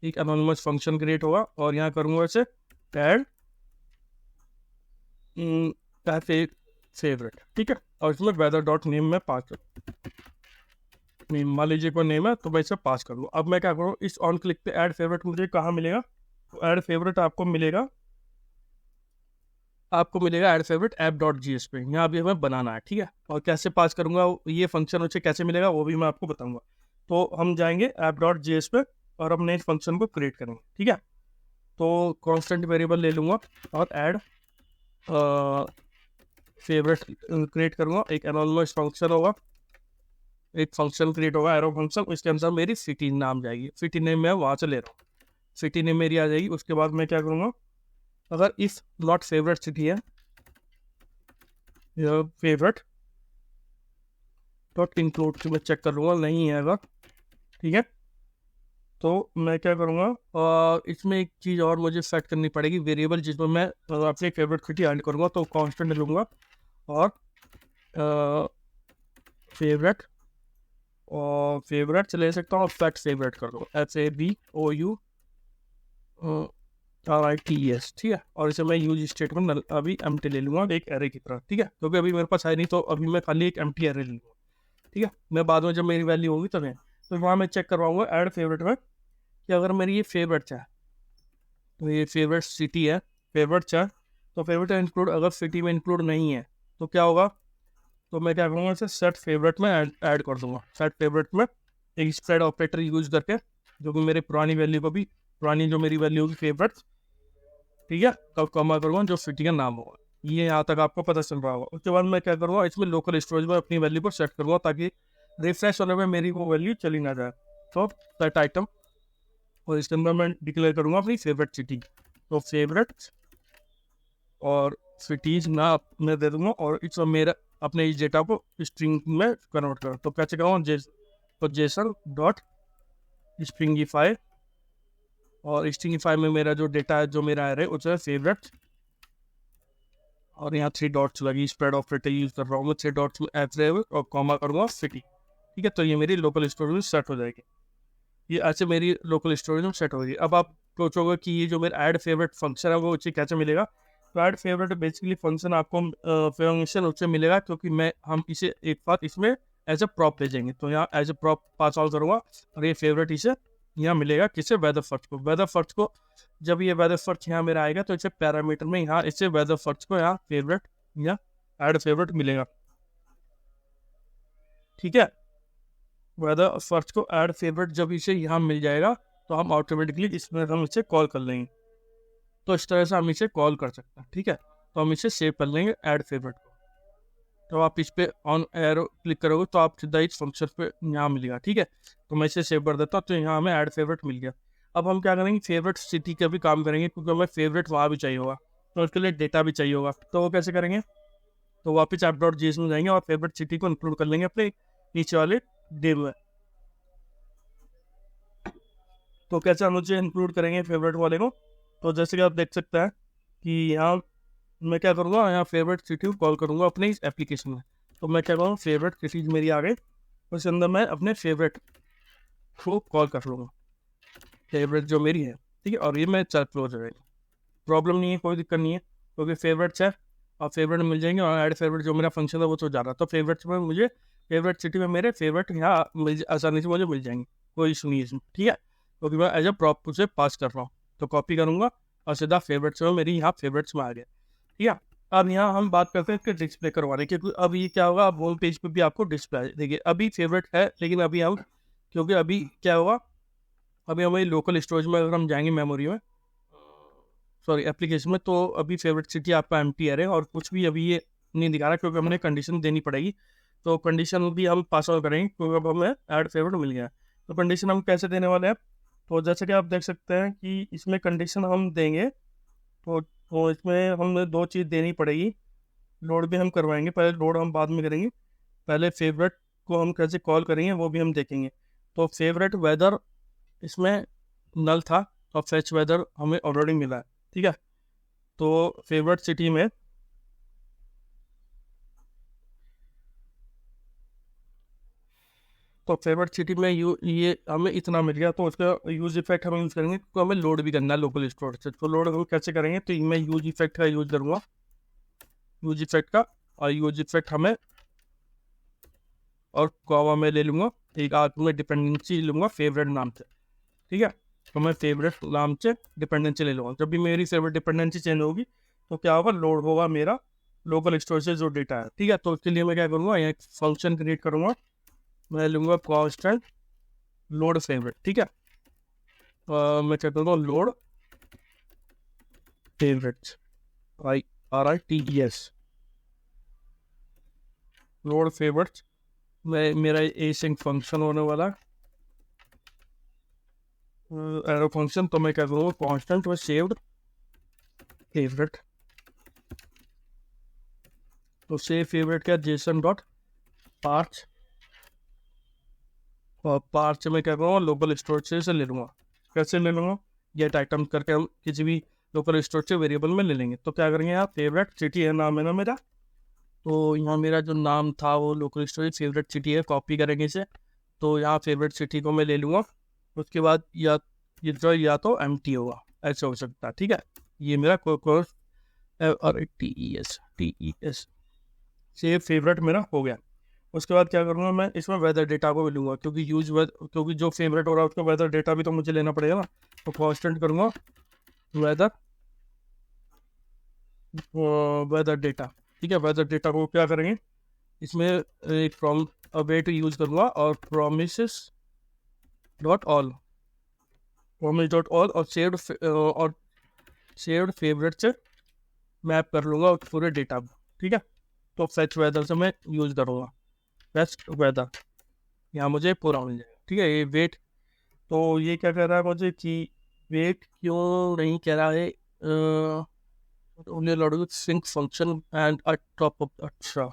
एक एनोनिमस फंक्शन क्रिएट होगा, और यहाँ करूँगा इसे ऐड फेवरेट, ठीक है। और इसमें वेदर डॉट नेम में पास कर, मान लीजिए कोई नेम है तो मैं इसे पास कर लूँ। अब मैं क्या करूँ, इस ऑन क्लिक पे ऐड फेवरेट मुझे कहाँ मिलेगा, तो ऐड फेवरेट आपको मिलेगा ऐड फेवरेट app.js पे, यहाँ अभी हमें बनाना है, ठीक है। और कैसे पास करूँगा ये फंक्शन उसे कैसे मिलेगा वो भी मैं आपको बताऊँगा। तो हम जाएंगे app.js पे और अपने इस फंक्शन को क्रिएट करेंगे, ठीक है। तो कांस्टेंट वेरिएबल ले लूँगा और ऐड फेवरेट क्रिएट करूँगा। एक एनोनिमस फंक्शन होगा, एक फंक्शन क्रिएट होगा एरो फंक्शन, उसके अंदर मेरी सिटी नाम जाएगी, सिटी नेम मैं वहाँ से ले रहा हूँ, सिटी नेम मेरी आ जाएगी। उसके बाद मैं क्या करूँगा, अगर इफ नॉट फेवरेट सिटी है फेवरेट डॉट इंक्लूड मैं चेक कर लूँगा, नहीं है अगर, ठीक है। तो मैं क्या करूँगा, इसमें एक चीज़ और मुझे सेट करनी पड़ेगी, वेरिएबल जिसमें मैं अपनी फेवरेट सिटी ऐड करूँगा। तो कांस्टेंट लूँगा और फेवरेट, और फेवरेट ले सकता हूँ, सेट फेवरेट कर दो, FAVOURITES, ठीक है। और इसे मैं यूज स्टेटमेंट अभी एम्प्टी ले लूँगा एक एरे की तरह, ठीक है, क्योंकि अभी मेरे पास है नहीं, तो अभी मैं खाली एक एम्प्टी एरे ले लूँगा, ठीक है। मैं बाद में जब मेरी वैल्यू होगी तब तो वहाँ मैं चेक करवाऊँगा ऐड फेवरेट में कि अगर मेरी ये फेवरेट है, तो ये फेवरेट सिटी है, फेवरेट है, तो फेवरेट इंक्लूड, अगर सिटी में इंक्लूड नहीं है तो क्या होगा, तो मैं क्या करूँगा, इसे सेट फेवरेट में ऐड कर दूंगा। सेट फेवरेट में एक स्प्रेड ऑपरेटर यूज करके, जो कि मेरे पुरानी वैल्यू को भी, पुरानी जो मेरी वैल्यू होगी फेवरेट, ठीक है, तब कमा करूँगा जो सिटी का नाम होगा। ये यहाँ तक आपको पता चल रहा होगा। उसके बाद मैं क्या करूँगा, इसमें लोकल स्टोरेज में अपनी वैल्यू को सेट करूँगा ताकि रिफ्रेश होने में मेरी वो वैल्यू चली ना जाए। तो सेट आइटम, और इसके अंदर मैं डिक्लेयर करूँगा अपनी फेवरेट सिटी, तो फेवरेट और सिटीज मैं दे दूँगा, और इस मेरा अपने इस डेटा को स्ट्रिंग में कन्वर्ट करो। तो कैसे करूँगा, तो जेसन डॉट स्ट्रिंगिफाई, और स्ट्रिंगिफाई में मेरा जो डेटा है, जो मेरा एरे, उसे फेवरेट, और यहाँ 3 डॉट्स लगी, स्प्रेड ऑपरेटर यूज कर रहा हूँ मैं, 3 डॉट्स में एफ और कॉमा करूँगा सिटी, ठीक है। तो ये मेरी लोकल स्टोरेज में सेट हो जाएगी, ये ऐसे मेरी लोकल स्टोरेज में सेट होगी। अब आप सोचोगे कि ये जो मेरा ऐड फेवरेट फंक्शन है वो उसे कैसे मिलेगा, तो ऐड फेवरेट बेसिकली फंक्शन आपको फंक्शन उससे मिलेगा क्योंकि हम इसे एक बार इसमें एज ए प्रॉप भेजेंगे, तो यहाँ as a prop pass out करूँगा, और ये फेवरेट इसे यहाँ मिलेगा किसे, वेदर फर्स्ट को। वेदर फर्स्ट को जब ये वेदर फर्स्ट यहाँ मेरा आएगा तो इसे पैरामीटर में यहाँ इसे वेदर फर्स्ट को यहाँ फेवरेट या ऐड फेवरेट मिलेगा, ठीक है। वेदर फर्स्ट को ऐड फेवरेट जब इसे यहाँ मिल जाएगा तो हम ऑटोमेटिकली इसमें हम इसे कॉल कर लेंगे। तो इस तरह से हम इसे कॉल कर सकते हैं, ठीक है। तो हम इसे सेव कर लेंगे ऐड फेवरेट को। तो आप इस पे ऑन एरो क्लिक करोगे तो आप सीधा इस फंक्शन पे यहाँ मिलेगा, ठीक है। तो मैं इसे सेव कर देता हूँ, तो यहाँ हमें ऐड फेवरेट मिल गया। अब हम क्या करेंगे, फेवरेट सिटी का भी काम करेंगे क्योंकि हमें फेवरेट वहाँ भी चाहिए होगा, तो उसके लिए डेटा भी चाहिए होगा। तो वो कैसे करेंगे, तो वापस app.js में जाएंगे और फेवरेट सिटी को इंक्लूड कर लेंगे अपने नीचे वाले डिव में। तो कैसे हम उसे इंक्लूड करेंगे फेवरेट वाले को, तो जैसे कि आप देख सकते हैं कि यहाँ मैं क्या करूँगा, यहाँ फेवरेट सिटी को कॉल करूँगा अपने इस एप्लीकेशन में। तो मैं क्या करूँगा, फेवरेट सिटीज मेरी आ गई, उसके अंदर मैं अपने फेवरेट को कॉल कर लूँगा, फेवरेट जो मेरी है, ठीक है। और ये मैं चल क्लोज हो जाएगी, प्रॉब्लम नहीं है, कोई दिक्कत नहीं है, क्योंकि फेवरेट्स है और फेवरेट मिल जाएंगे। और ऐड फेवरेट जो मेरा फंक्शन है वो तो जा रहा, तो फेवरेट्स में मुझे फेवरेट सिटी में मेरे फेवरेट यहाँ आसानी से मुझे मिल जाएंगे, कोई इशू नहीं है इसमें, ठीक है, क्योंकि मैं एज ए प्रॉप से पास कर रहा हूँ। तो कॉपी करूँगा और सीधा फेवरेट्स में मेरी यहाँ फेवरेट्स में आ गया, ठीक है। अब यहाँ हम बात करते हैं इसके डिस्प्ले करवाने की, क्योंकि अब ये क्या होगा, अब होम पेज पे भी आपको डिस्प्ले देखिए, अभी फेवरेट है, लेकिन अभी हम क्योंकि अभी क्या होगा, अभी हमारी लोकल स्टोरेज में अगर हम जाएंगे मेमोरी में, सॉरी एप्लीकेशन में, तो अभी फेवरेट सिटी आपका एम्प्टी है और कुछ भी अभी ये नहीं दिखा रहा, क्योंकि हमने कंडीशन देनी पड़ेगी। तो कंडीशन भी हम पास आउट करेंगे क्योंकि अब हमें ऐड फेवरेट मिल गया। तो कंडीशन हम कैसे देने वाले हैं, तो जैसे कि आप देख सकते हैं कि इसमें कंडीशन हम देंगे, तो इसमें हमें दो चीज़ देनी पड़ेगी। लोड भी हम करवाएंगे, पहले लोड हम बाद में करेंगे, पहले फेवरेट को हम कैसे कॉल करेंगे वो भी हम देखेंगे। तो फेवरेट वेदर इसमें नल था और फेच वेदर हमें ऑलरेडी मिला है, ठीक है। तो फेवरेट सिटी में ये हमें इतना मिल गया, तो उसका यूज इफेक्ट हम यूज़ करेंगे, तो हमें लोड भी करना है लोकल स्टोर से। तो लोड हम कैसे करेंगे, तो मैं यूज इफेक्ट का यूज करूँगा, यूज इफेक्ट का। और यूज इफेक्ट हमें और गोवा में ले लूँगा, एक आध में डिपेंडेंसी लूँगा फेवरेट नाम से, ठीक है। तो मैं फेवरेट नाम से डिपेंडेंसी ले लूँगा। जब भी मेरी फेवरेट डिपेंडेंसी चेंज होगी तो क्या होगा, लोड होगा मेरा लोकल स्टोर से जो डेटा है, ठीक है। तो उसके लिए मैं क्या करूँगा, यहाँ एक फंक्शन क्रिएट करूँगा, मैं लूँगा कॉन्स्टेंट लोड फेवरेट, ठीक है। मैं क्या करूँगा, load favourites, RITES, load favourites में मेरा एसिंक फंक्शन होने वाला एरो फंक्शन। तो मैं क्या करूँगा, कॉन्स्टेंट में सेव्ड फेवरेट, तो सेव फेवरेट क्या, जेसन डॉट पार्च, और पार्च में क्या करूँगा, लोकल स्टोरेज से ले लूँगा। कैसे ले लूँगा, गेट आइटम करके हम किसी भी लोकल स्टोरेज से वेरिएबल में ले लेंगे। तो क्या करेंगे, यहाँ फेवरेट सिटी है नाम है ना मेरा, तो यहाँ मेरा जो नाम था वो लोकल स्टोरेज फेवरेट सिटी है, कॉपी करेंगे इसे। तो यहाँ फेवरेट सिटी को मैं ले लूँगा, उसके बाद या तो एम्प्टी होगा, ऐसे हो सकता है, ठीक है। ये मेरा कोर्स TES सेव फेवरेट मेरा हो गया। उसके बाद क्या करूँगा, मैं इसमें वेदर डेटा को भी लूँगा, क्योंकि जो फेवरेट हो रहा है उसका वेदर डेटा भी तो मुझे लेना पड़ेगा ना। तो कॉन्स्टेंट करूँगा वेदर डेटा, ठीक है। वेदर डेटा को क्या करेंगे, इसमें एक वेट यूज करूँगा और प्रॉमिस डॉट ऑल और सेव्ड फेवरेट से मैप कर लूँगा पूरे डेटा को, ठीक है। तो फेच वेदर से मैं यूज करूँगा फेच वेदर, यहाँ मुझे पूरा मिल जाएगा, ठीक है। ये वेट, तो ये क्या कह रहा है मुझे कि वेट क्यों नहीं कह रहा है, only sinc function and top of, अच्छा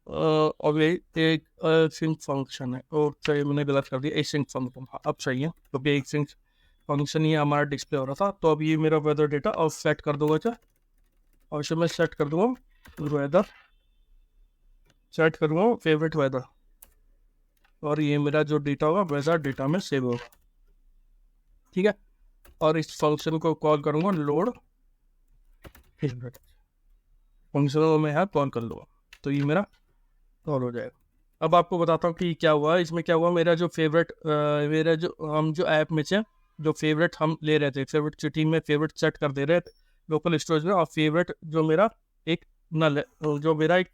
और ये एक सिंक फंक्शन है, और सही मैंने गलत कर दिया, एसिंक फंक्शन, अब सही है। तो एक सिंक फंक्शन ही हमारा डिस्प्ले हो रहा था। तो अब ये मेरा वेदर डेटा और सेट कर दूंगा, अच्छा, और इसे मैं सेट कर दूंगा वेदर, सेट करूँगा फेवरेट वेदर, और ये मेरा जो डेटा होगा वेदर डेटा में सेव होगा, ठीक है। और इस फंक्शन को कॉल करूँगा लोड फेवरेट, फंक्शन को मैं यहाँ कॉल कर लूँगा, तो ये मेरा कॉल हो जाएगा। अब आपको बताता हूँ कि क्या हुआ इसमें, क्या हुआ, मेरा जो फेवरेट हम जो ऐप में से जो फेवरेट हम ले रहे थे, फेवरेट सिटी में फेवरेट सेट कर दे रहे थे लोकल स्टोरेज में, और फेवरेट जो मेरा एक नल है, जो मेरा एक,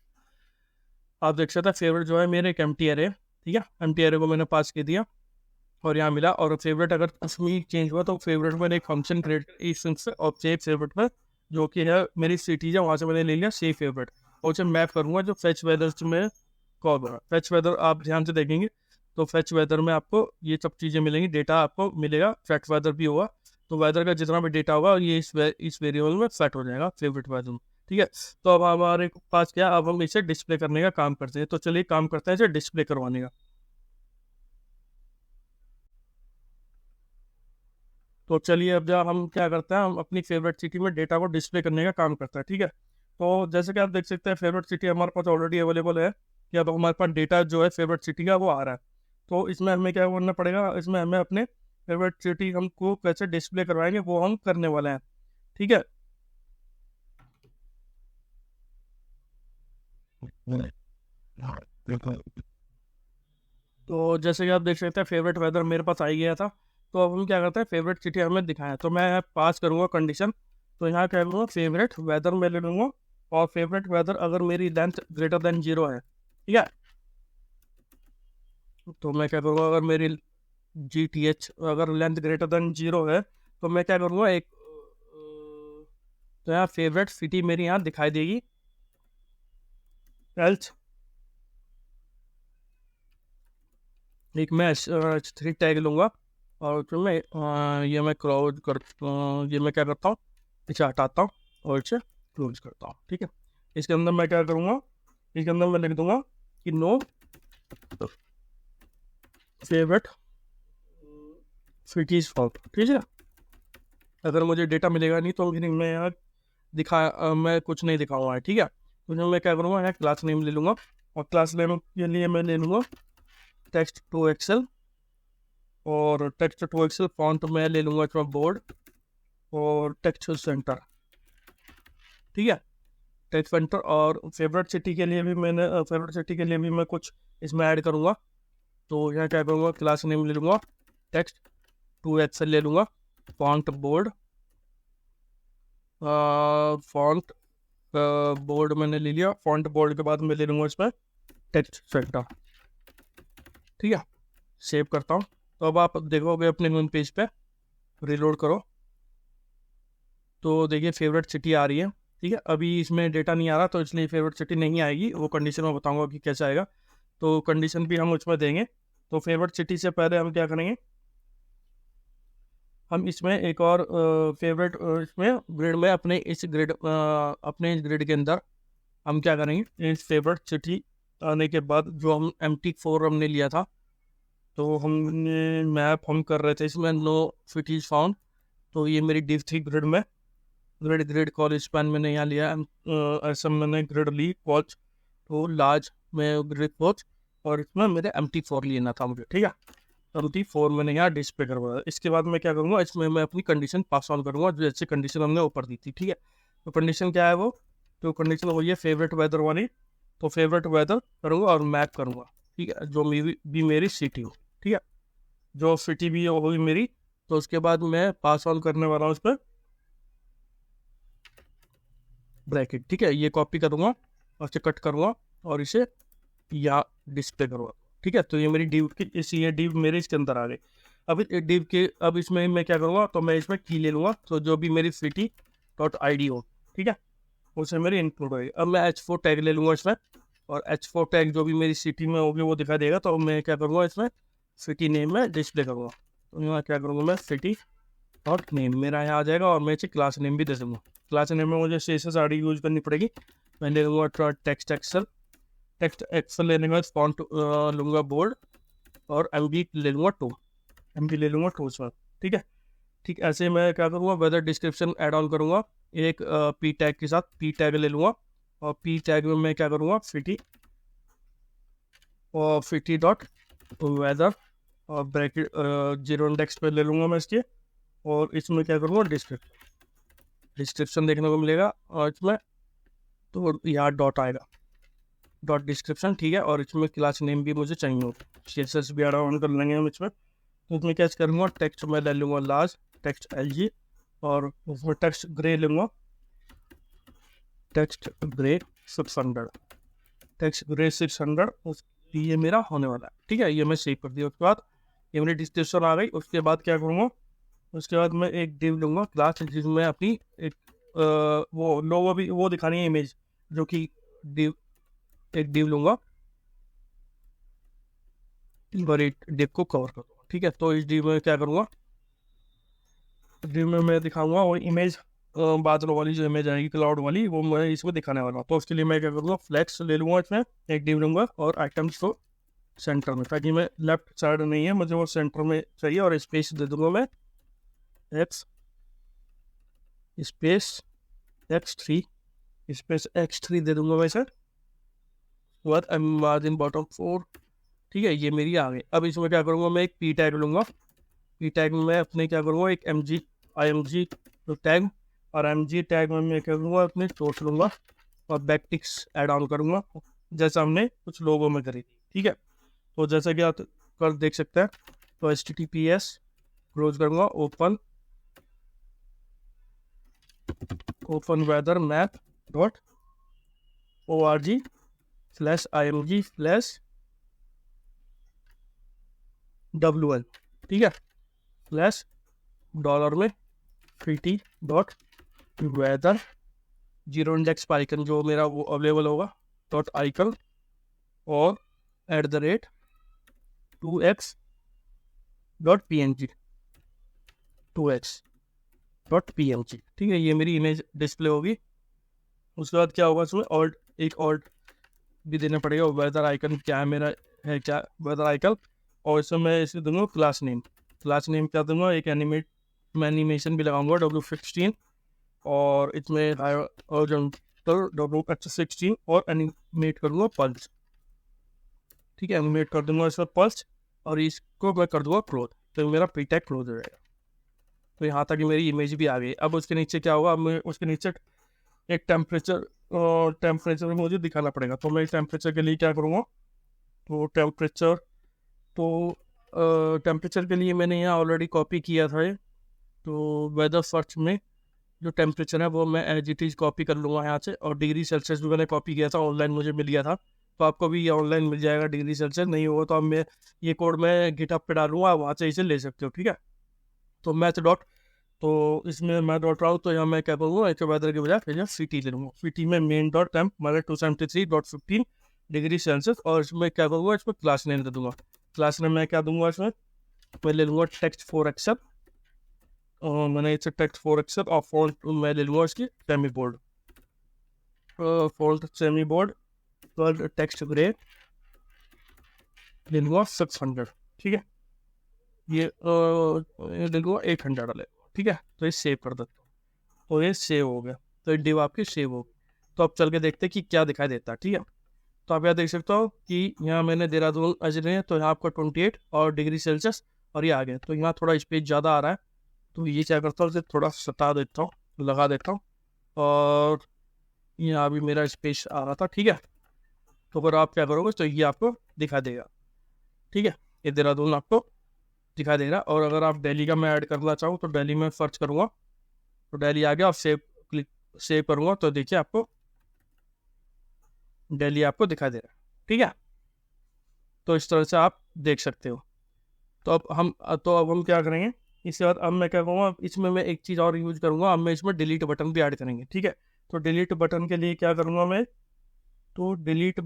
आप देख सकते हैं फेवरेट जो है मेरे एक एम्प्टी एरे, ठीक है। एम्प्टी एरे को मैंने पास कर दिया और यहाँ मिला, और फेवरेट अगर उसमें चेंज हुआ तो फेवरेट में एक फंक्शन क्रिएट इस से, और सेव फेवरेट में जो कि है मेरी सिटी है वहाँ से मैंने ले लिया सेव फेवरेट, और उसे मैप करूँगा जो फेच वेदर में कॉल हो रहा है। फेच वेदर आप ध्यान से देखेंगे तो फेच वेदर में आपको ये सब चीज़ें मिलेंगी, डेटा आपको मिलेगा, फेच वेदर भी होगा। तो वेदर का जितना भी डेटा होगा ये इस वेरिएबल में सेट हो जाएगा फेवरेट वेदर में, ठीक है। तो अब हमारे पास क्या, अब हम इसे डिस्प्ले करने का काम करते हैं। तो चलिए काम करते हैं इसे डिस्प्ले करवाने का। तो चलिए अब जब हम क्या करते हैं, हम अपनी फेवरेट सिटी में डेटा को डिस्प्ले करने का काम करते हैं, ठीक है। तो जैसे कि आप देख सकते हैं फेवरेट सिटी हमारे पास ऑलरेडी अवेलेबल है, कि अब हमारे पास डेटा जो है फेवरेट सिटी का वो आ रहा है। तो इसमें हमें क्या करना पड़ेगा, इसमें हमें अपने फेवरेट सिटी हमको कैसे डिस्प्ले करवाएंगे वो हम करने वाले हैं, ठीक है। तो जैसे कि आप देख सकते हैं फेवरेट वेदर मेरे पास आ ही गया था। तो अब हम क्या करते हैं, फेवरेट सिटी हमें दिखाया, तो मैं पास करूँगा कंडीशन। तो यहाँ क्या करूँगा, फेवरेट वेदर में ले लूँगा, और फेवरेट वेदर अगर मेरी लेंथ ग्रेटर देन 0 है, ठीक है। तो मैं क्या करूँगा, अगर मेरी GTH अगर लेंथ ग्रेटर देन 0 है तो मैं क्या करूँगा, एक तो यहाँ फेवरेट सिटी मेरी यहाँ दिखाई देगी, एल्स एक मैं 3 टैग लूँगा, और फिर मैं ये मैं क्लोज कर ये मैं क्या करता हूँ, इसे हटाता हूँ और इसे क्लोज करता हूँ। ठीक है, इसके अंदर मैं क्या करूँगा, इसके अंदर मैं लिख दूंगा कि नो फेवरेट सिटीज फॉर। ठीक है, अगर मुझे डेटा मिलेगा नहीं तो फिर मैं यहाँ मैं कुछ नहीं दिखाऊंगा। ठीक है, तो मैं क्या करूँगा, यहाँ क्लास नेम ले लूँगा और क्लास नेम के लिए मैं ले लूँगा टेक्स्ट टू एक्सेल, और टेक्स्ट टू एक्सेल फॉन्ट में ले लूँगा इसमें बोर्ड और टेक्स्ट सेंटर। ठीक है, टेक्स्ट सेंटर। और फेवरेट सिटी के लिए भी मैं कुछ इसमें ऐड करूँगा। तो यहाँ क्या करूँगा, क्लास नेम ले लूँगा टेक्स्ट टू एक्सेल ले लूँगा, फॉन्ट बोर्ड, फॉन्ट बोर्ड मैंने ले लिया। फॉन्ट बोर्ड के बाद मैं ले लूँगा इसमें टेक्स्ट सेंटर। ठीक है, सेव करता हूँ। तो अब आप देखोगे अपने होम पेज पे, रिलोड करो तो देखिए फेवरेट सिटी आ रही है। ठीक है, अभी इसमें डेटा नहीं आ रहा तो इसलिए फेवरेट सिटी नहीं आएगी, वो कंडीशन में बताऊंगा कि कैसे आएगा। तो कंडीशन भी हम उसमें देंगे। तो फेवरेट सिटी से पहले हम क्या करेंगे, हम इसमें एक और फेवरेट इसमें ग्रिड में अपने इस ग्रिड के अंदर हम क्या करेंगे, इस फेवरेट सिटी आने के बाद जो हम MT4 हमने लिया था, तो हमने मैप हम कर रहे थे इसमें नो सिटीज फाउंड। तो ये मेरी डिव थी ग्रिड में, ग्रिड कॉलेज स्पैन मैंने यहाँ लिया, ऐसा मैंने ग्रिड ली कॉलेज तो लार्ज में ग्रिड कोच, और इसमें मेरे MT4 लेना था मुझे। ठीक है, MT4 मैंने यहाँ डिस्प्ले करवाया। इसके बाद मैं क्या करूँगा, इसमें मैं अपनी कंडीशन पास ऑन करूँगा जैसे कंडीशन हमने ऊपर दी थी। ठीक है, तो कंडीशन क्या है वो, तो कंडीशन वही है फेवरेट वेदर वाली। तो फेवरेट वेदर करूँगा और मैप करूँगा। ठीक है, जो मेरी सिटी हो। ठीक है, जो सिटी भी होगी मेरी, तो उसके बाद मैं पास ऑन करने वाला हूँ उस पर ब्रैकेट। ठीक है, ये कॉपी करूँगा और इसे कट करूँगा और इसे या डिस्प्ले करूँगा। ठीक है, तो ये मेरी डिव की ये डिव मेरे इसके अंदर आ गई। अब इसमें मैं क्या करूँगा, तो मैं इसमें की ले लूँगा, तो जो भी मेरी सिटी डॉट ID हो, ठीक है, उसे मेरी इंक्लूड होगी। अब मैं H4 टैग ले लूँगा इसमें, और H4 टैग जो भी मेरी सिटी में होगी वो दिखा देगा। तो मैं क्या करूँगा, इसमें सिटी नेम में डिस्प्ले करूँगा। तो यहाँ क्या करूँगा, मैं सिटी डॉट नेम मेरा यहाँ आ जाएगा, और मैं इसे क्लास नेम भी दे दूँगा। क्लास नेम में मुझे CSS यूज करनी पड़ेगी। मैं ले लूँगा टेक्स्ट एक्सेल लेने के बाद फॉन्ट लूँगा बोर्ड, और MB ले लूँगा 2 उसमें। ठीक है, ठीक ऐसे मैं क्या करूँगा, वेदर डिस्क्रिप्शन ऐड ऑन करूँगा एक P टैग के साथ। P टैग ले लूँगा, और P टैग में मैं क्या करूँगा, फिटी डॉट वेदर और ब्रैकेट 0 इंडेक्स पे ले लूँगा मैं इसके, और इसमें क्या करूँगा, डिस्क्रिप्शन देखने को मिलेगा, और इसमें तो यहाँ डॉट आएगा, डॉट डिस्क्रिप्शन। ठीक है, और इसमें क्लास नेम भी मुझे चाहिए होगा, CSS भी ऐड ऑन कर लेंगे हम इसमें। तो इसमें क्या करूँगा, टेक्स्ट में ले लूँगा लार्ज टेक्स्ट LG, और उसमें टेक्स्ट ग्रे लूँगा, टेक्स्ट ग्रे 600 ये मेरा होने वाला है। ठीक है, ये मैं सेव कर दिया। उसके बाद ये मेरी डिस्क्रिप्शन आ गई। उसके बाद क्या करूँगा, उसके बाद मैं एक डिव लूँगा क्लास, जिसमें अपनी एक वो लोगो भी वो दिखानी है इमेज, जो कि एक डिव लूँगा और एक डिव को कवर कर दूँगा। ठीक है, तो इस डिव में क्या करूँगा, डिव में मैं दिखाऊंगा वो इमेज, बादलों वाली जो इमेज आएगी क्लाउड वाली, वो मैं इसमें दिखाने वाला हूँ। तो उसके लिए मैं क्या करूँगा, फ्लैक्स ले लूँगा, इसमें एक डिव लूँगा और आइटम्स को सेंटर में, ताकि मैं लेफ्ट साइड नहीं है, मुझे वो सेंटर में चाहिए। और स्पेस दे दूँगा मैं x3 दे दूँगा वैसे। उसके बाद मार्जिन बॉटम 4। ठीक है, ये मेरी आ गई। अब इसमें क्या करूँगा, मैं एक P टैग लूँगा। P टैग में मैं अपने क्या करूँगा, एक IMG टैग, और MG टैग में मैं क्या करूँगा, अपने सोर्स लूँगा और बैकटिक्स ऐड ऑन करूँगा, जैसा हमने कुछ लोगों में करी थी। ठीक है, तो जैसा कि आप कर देख सकते हैं, तो HTTPS क्लोज करूँगा, ओपन वेदर मैप .org/img/WL। ठीक है, $, में फिटी डॉट वेदर 0 इंडेक्स पाइकन जो मेरा वो अवेलेबल होगा .icon, और @ 2x.png। 2x.png, ठीक है। ये मेरी इमेज डिस्प्ले होगी। उसके बाद क्या होगा, इसमें एक ऑल्ट भी देना पड़ेगा। वेदर आइकन क्या है मेरा, है क्या वेदर आइकन। और इसमें मैं इसे दूंगा क्लास नेम क्या दूंगा, एक एनिमेशन भी लगाऊंगा W16, और इसमें W16 और एनिमेट करूँगा पल्स, ठीक है। एनिमेट कर दूंगा इसमें पल्स, और इसको मैं कर दूंगा क्लोज, तो मेरा प्री टैग क्लोज हो जाएगा। तो यहाँ तक मेरी इमेज भी आ गई। अब उसके नीचे क्या होगा, अब मैं उसके नीचे एक टेम्परेचर मुझे दिखाना पड़ेगा। तो मैं टेम्परेचर के लिए क्या करूँगा, तो टेम्परेचर के लिए मैंने यहाँ ऑलरेडी कॉपी किया था ये। तो वेदर सर्च में जो टेम्परेचर है वो मैं एज इट इज़ कॉपी कर लूँगा यहाँ से। और डिग्री सेल्सियस भी मैंने कॉपी किया था, ऑनलाइन मुझे मिल गया था। तो आपको भी ये ऑनलाइन मिल जाएगा डिग्री सेल्सियस। नहीं होगा तो अब मैं ये कोड मैं गिटहब पे डालूंगा, वहाँ से इसे ले सकते हो, ठीक है। तो इसमें मैं डॉट रहा हूँ, तो यहाँ मैं क्या करूँगा, एक वेदर के बजाय फिर सिटी ले लूँगा। सिटी में मेन डॉट टेम्प मैंने 273.15 डिग्री सेल्सियस, और इसमें क्या करूँगा, इसमें क्लास नेम दे दूँगा। क्लास नेम मैं क्या दूंगा, इसमें मैं ले लूँगा टेक्स्ट 4 एक्सेल, और मैंने इसे टेक्स्ट 4 एक्सेल, और फॉन्ट मैं ले लूँगा इसकी semi bold, font semi bold, text grey ले लूँगा 600, ठीक है। ये ले लूँगा 800 वाले, ठीक है। तो ये सेव कर देता हूँ, तो ये सेव हो गया। तो ये डिव आपकी सेव हो गई। तो अब चल के देखते हैं कि क्या दिखाई देता है, ठीक है। तो आप यहाँ देख सकते हो कि यहाँ मैंने देहरादून अजरे, तो यहाँ आपका 28 और डिग्री सेल्सियस, और ये आ गया। तो यहाँ थोड़ा स्पेस ज़्यादा आ रहा है, तो ये क्या करता हूँ, इसे थोड़ा सटा देता हूँ, लगा देता हूँ, और यहाँ भी मेरा स्पेस आ रहा था, ठीक है। तो अगर आप क्या करोगे, तो ये आपको दिखा देगा, ठीक है। ये देहरादून आपको दिखा देगा। और अगर आप दिल्ली का मैं ऐड करना चाहूँ, तो दिल्ली में सर्च करूँगा, तो दिल्ली आ गया। और सेव करूँगा, तो देखिए आपको दिल्ली आपको दिखा दे रहा है, ठीक है। तो इस तरह से आप देख सकते हो। तो अब हम क्या करेंगे, इसके बाद अब मैं क्या करूँगा, इसमें मैं एक चीज़ और यूज करूँगा। अब मैं इसमें डिलीट बटन भी ऐड करेंगे, ठीक है। तो डिलीट बटन के लिए क्या करूँगा मैं, तो डिलीट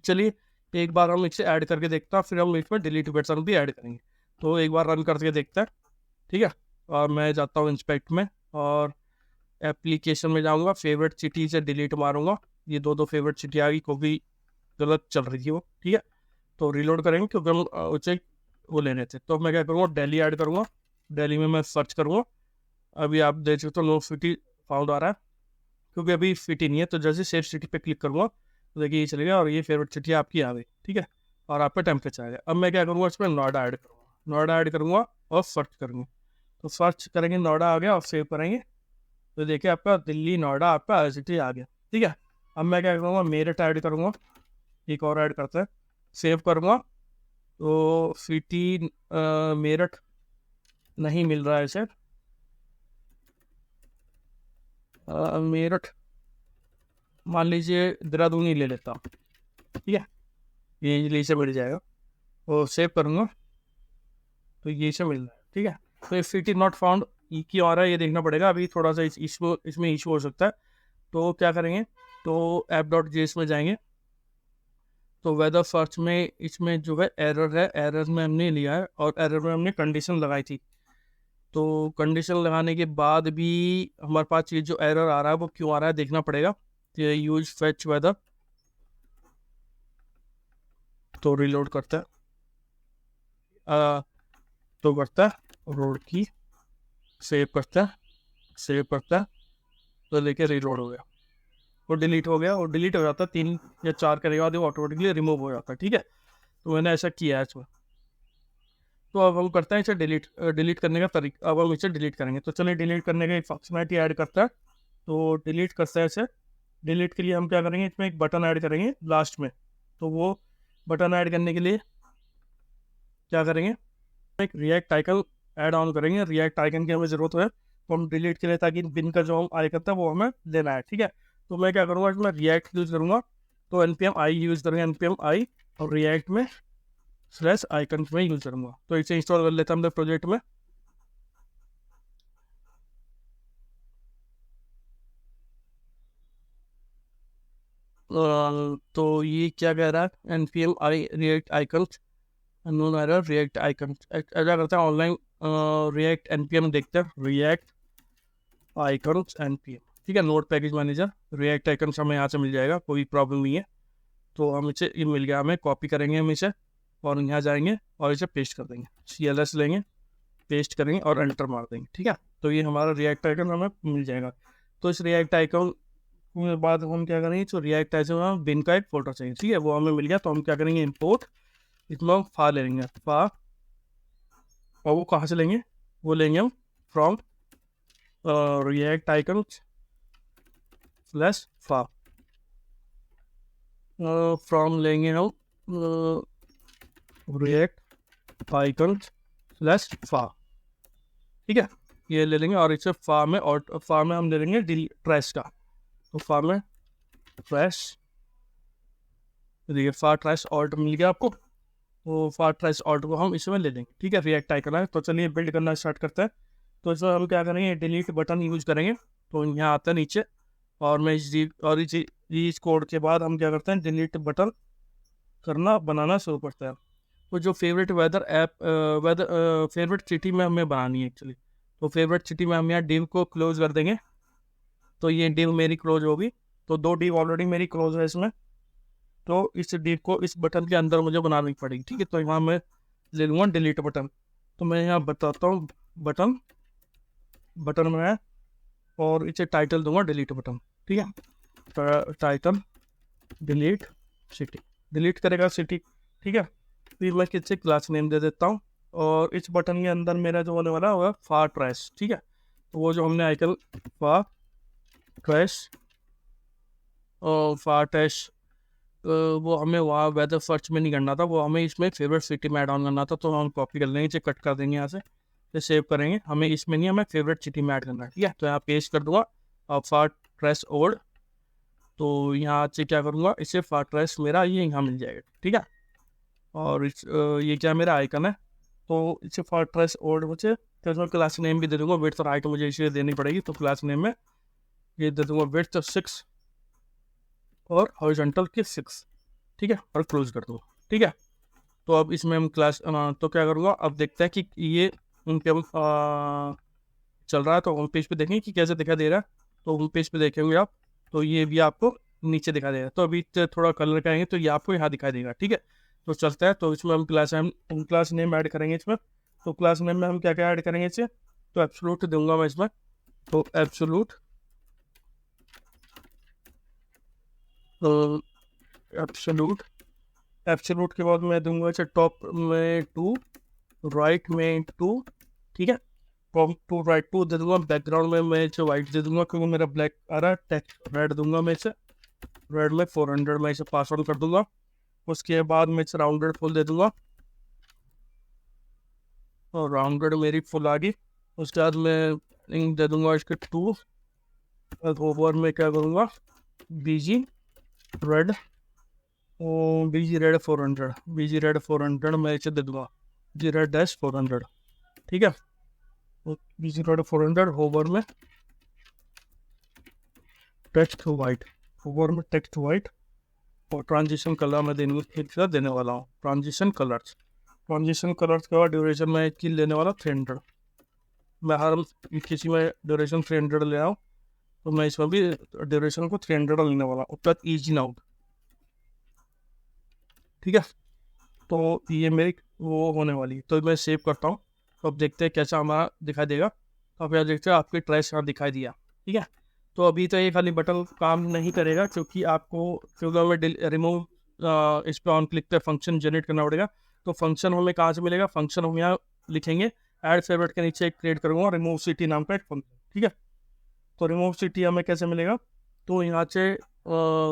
चलिए एक बार हम इसे ऐड करके देखते हैं, फिर हम इसमें डिलीट बटन भी ऐड करेंगे। तो एक बार रन करके देखते हैं, ठीक है। और मैं जाता हूँ इंस्पेक्ट में, और एप्लीकेशन में जाऊँगा, फेवरेट सिटी से डिलीट मारूंगा। ये दो फेवरेट सिटी आ गई, क्योंकि गलत चल रही थी वो, ठीक है। तो रिलोड करेंगे, क्योंकि हम उसे वो लेने थे। तो मैं क्या करूँगा, दिल्ली ऐड करूँगा। दिल्ली में मैं सर्च करूँगा। अभी आप देख सकते हो नो सिटी फाउंड आ रहा है, क्योंकि अभी सिटी नहीं है। तो जैसे सेव सिटी पे क्लिक करूँगा, तो देखिए ये चलेगा, और ये फेवरेट सिटी आपकी आ गई, ठीक है। और आपका टेम्परेचर आ गया। अब मैं क्या करूँगा, इसमें नोएडा ऐड करूँगा और सर्च करूँगा। तो सर्च करेंगे, नोएडा आ गया, और सेव करेंगे, तो देखिए आपका दिल्ली नोएडा आपका सिटी आ गया, ठीक है। अब मैं क्या करूँगा, मेरठ ऐड करूँगा, एक और ऐड करते हैं, सेव करूँगा। तो सिटी मेरठ नहीं मिल रहा है इसे, मेरठ मान लीजिए देहरादून ही ले लेता हूँ, ठीक है। ये इजीली से मिल जाएगा, तो सेव करूँगा, तो ये से मिल रहा है, ठीक है। तो इफ सिटी नॉट फाउंड क्यों आ रहा है, ये देखना पड़ेगा। अभी थोड़ा सा इसमें इशू हो सकता है। तो क्या करेंगे, तो app.js में जाएंगे। तो वेदर सर्च में इसमें जो है एरर है, एरर में हमने लिया है, और एरर में हमने कंडीशन लगाई थी। तो कंडीशन लगाने के बाद भी हमारे पास ये जो एरर आ रहा है वो क्यों आ रहा है देखना पड़ेगा। ये यूज फेच वेदर, तो रिलोड करता है, तो करता है रोड की, सेव करता है, तो लेके रिलोड हो गया, वो डिलीट हो गया। और डिलीट हो जाता है 3 या 4 करने के बाद वो ऑटोमेटिकली रिमूव हो जाता है, ठीक है। तो मैंने ऐसा किया है इसमें। तो अब हम करते हैं इसे डिलीट करने का तरीका। अब हम इसे डिलीट करेंगे, तो चलिए डिलीट करने का एक फंक्शनलिटी ऐड करता है। तो डिलीट करते हैं इसे। डिलीट के लिए हम क्या करेंगे, इसमें एक बटन ऐड करेंगे लास्ट में। तो वो बटन ऐड करने के लिए क्या करेंगे, एक रिएक्ट आइकन ऐड ऑन करेंगे। रिएक्ट आइकन की हमें ज़रूरत है तो हम डिलीट के लिए, ताकि बिन का जो हम आइकन था वो हमें देना है, ठीक है। तो मैं क्या करूँगा, इसमें रिएक्ट यूज़ करूँगा। तो npm i यूज़ करेंगे, npm i, और रिएक्ट में स्लैश आइकन में यूज़ करूँगा। तो इसे इंस्टॉल कर लेता हूँ अपने प्रोजेक्ट में। तो ये क्या कह रहा है, npm i react icon known error react icon. ऐसा करता है ऑनलाइन रिएक्ट एनपीएम देखते हैं, रिएक्ट आइकन्स एनपीएम, ठीक है, node package manager. React icons हमें यहाँ से मिल जाएगा, कोई प्रॉब्लम नहीं है। तो हम इसे ये मिल गया, हमें कॉपी करेंगे हम इसे और यहाँ जाएंगे और इसे पेस्ट कर देंगे, CLS लेंगे, पेस्ट करेंगे और एंटर मार देंगे, ठीक है। तो ये हमारा रिएक्ट आइकन हमें मिल जाएगा। तो इस रिएक्ट आइकन के बाद हम क्या करेंगे, तो रिएक्ट आइकन में बिन का एक फोल्डर चाहिए, ठीक है, वो हमें मिल गया। तो हम क्या करेंगे, इम्पोर्ट, इसमें हम फा ले लेंगे, फा, और वो कहाँ से लेंगे, वो लेंगे हम फ्रॉम रिएक्ट आइकन स्लैश फा, फ्रॉम लेंगे हम रिएक्ट आइकन स्लैश फा, ठीक है, ये ले लेंगे। और इसे फा में, और फा में हम ले लेंगे ट्रैश का। तो फा में ट्रैश, देखिए फा ट्रैश ऑल्ट मिल गया आपको। तो फा ट्रैश ऑल्ट को हम इसमें ले लेंगे, ठीक है, रिएक्ट आइकन है। तो चलिए बिल्ड करना स्टार्ट करते हैं। तो इसमें हम क्या करेंगे, डिलीट बटन यूज करेंगे। तो यहाँ आता है नीचे, और मैं इस कोड के बाद हम क्या करते हैं, डिलीट बटन करना बनाना शुरू करते हैं। तो जो favourite weather app favourite city में हमें बनानी है एक्चुअली। तो फेवरेट सिटी में हम यहाँ डिव को क्लोज कर देंगे। तो ये डिव मेरी क्लोज होगी। तो 2 डिव ऑलरेडी मेरी क्लोज है इसमें। तो इस डिव को इस बटन के अंदर मुझे बनानी पड़ेगी, ठीक है। तो यहाँ मैं ले लूँगा डिलीट बटन। तो मैं यहाँ बताता हूँ, बटन में है, और इसे टाइटल दूंगा डिलीट बटन, ठीक है। टाइटल डिलीट सिटी, डिलीट करेगा सिटी, ठीक है। फिर मैं किसी क्लास नेम दे देता हूँ, और इस बटन के अंदर मेरा जो होने वाला होगा फा ट्रैश, ठीक है। तो वो जो हमने आइकन फा ट्रैश वो हमें वहाँ वेदर सर्च में नहीं करना था, वो हमें इसमें फेवरेट सिटी में ऐड ऑन करना था। तो हम कॉपी कर लेंगे, इसे कट कर देंगे यहाँ से, फिर सेव करेंगे। हमें इसमें नहीं, हमें फेवरेट सिटी में ऐड करना है, ठीक है। तो यहाँ पेस्ट कर दूंगा और फा ट्रैश ओल्ड। तो यहाँ से क्या करूँगा, इसे फा ट्रैश मेरा ये यहाँ मिल जाएगा, ठीक है। और ये क्या मेरा आइकन है। तो इसे फॉर ट्रेस ओल्ड मुझे, तो इसमें क्लास नेम भी दे दूंगा, विड्थ और हाइट मुझे इसे देनी पड़ेगी। तो क्लास नेम में ये दे दूंगा विड्थ 6 और हॉरिजॉन्टल की 6, ठीक है, और क्लोज कर दूंगा, ठीक है। तो अब इसमें हम तो क्या करूँगा, अब देखते हैं कि ये उनके चल रहा है। तो होम पेज पे देखेंगे कि कैसे दिखा दे रहा है। तो होम पेज पे देखेंगे आप, तो ये भी आपको नीचे दिखा देगा। तो अभी थोड़ा कलर करेंगे तो ये आपको यहाँ दिखाई देगा, ठीक है। तो चलता है। तो इसमें हम क्लास नेम ऐड करेंगे इसमें। तो क्लास नेम में हम क्या क्या ऐड करेंगे इसे, तो एब्सोल्यूट दूंगा मैं इसमें। तो एब्सोल्यूट के बाद मैं दूंगा इसे टॉप में 2, राइट में 2, ठीक है। टॉप 2 राइट 2 दे दूंगा। बैकग्राउंड में मैं इसे वाइट दे दूंगा क्योंकि मेरा ब्लैक आ रहा है। टेक्स्ट रेड दूंगा मैं इसे, रेड में 400 मैं इसे पास ऑन कर दूंगा। उसके बाद मैं इसे राउंडेड फुल दे दूंगा, और राउंडेड मेरी फुल आ गई। उसके बाद मैं इंक दे दूंगा इसके 2। ओवर में क्या करूँगा, बीजी रेड 400 मैं इसे दे दूंगा, जी रेड डैश 400, ठीक है। बीजी रेड 400 ओवर में टेक्स्ट वाइट, ओवर में टेक्स्ट वाइट। और ट्रांजिशन कलर मैं देने वाला हूँ, ट्रांजिशन कलर्स के बाद ड्यूरेशन में इसकी लेने वाला 300। मैं हर किसी में ड्यूरेशन 300 ले आऊँ, तो मैं इसमें भी ड्यूरेशन को 300 लेने वाला हूँ। उसके बाद ईजी नाउट, ठीक है। तो ये मेरी वो होने वाली है। तो मैं सेव करता हूँ। तो अब देखते हैं कैसा हमारा दिखाई देगा। तो अब यहाँ देखते हैं आपकी ट्रैश यहाँ दिखाई दिया, ठीक है। तो अभी तो ये खाली बटन काम नहीं करेगा, क्योंकि हमें रिमूव इस पर ऑन क्लिक पे फंक्शन जनरेट करना पड़ेगा। तो फंक्शन हमें कहाँ से मिलेगा, फंक्शन हम यहाँ लिखेंगे, ऐड फेवरेट के नीचे एक क्रिएट करूँगा रिमूव सिटी नाम का एक फंक्शन, ठीक है। तो रिमूव सिटी हमें कैसे मिलेगा, तो यहाँ से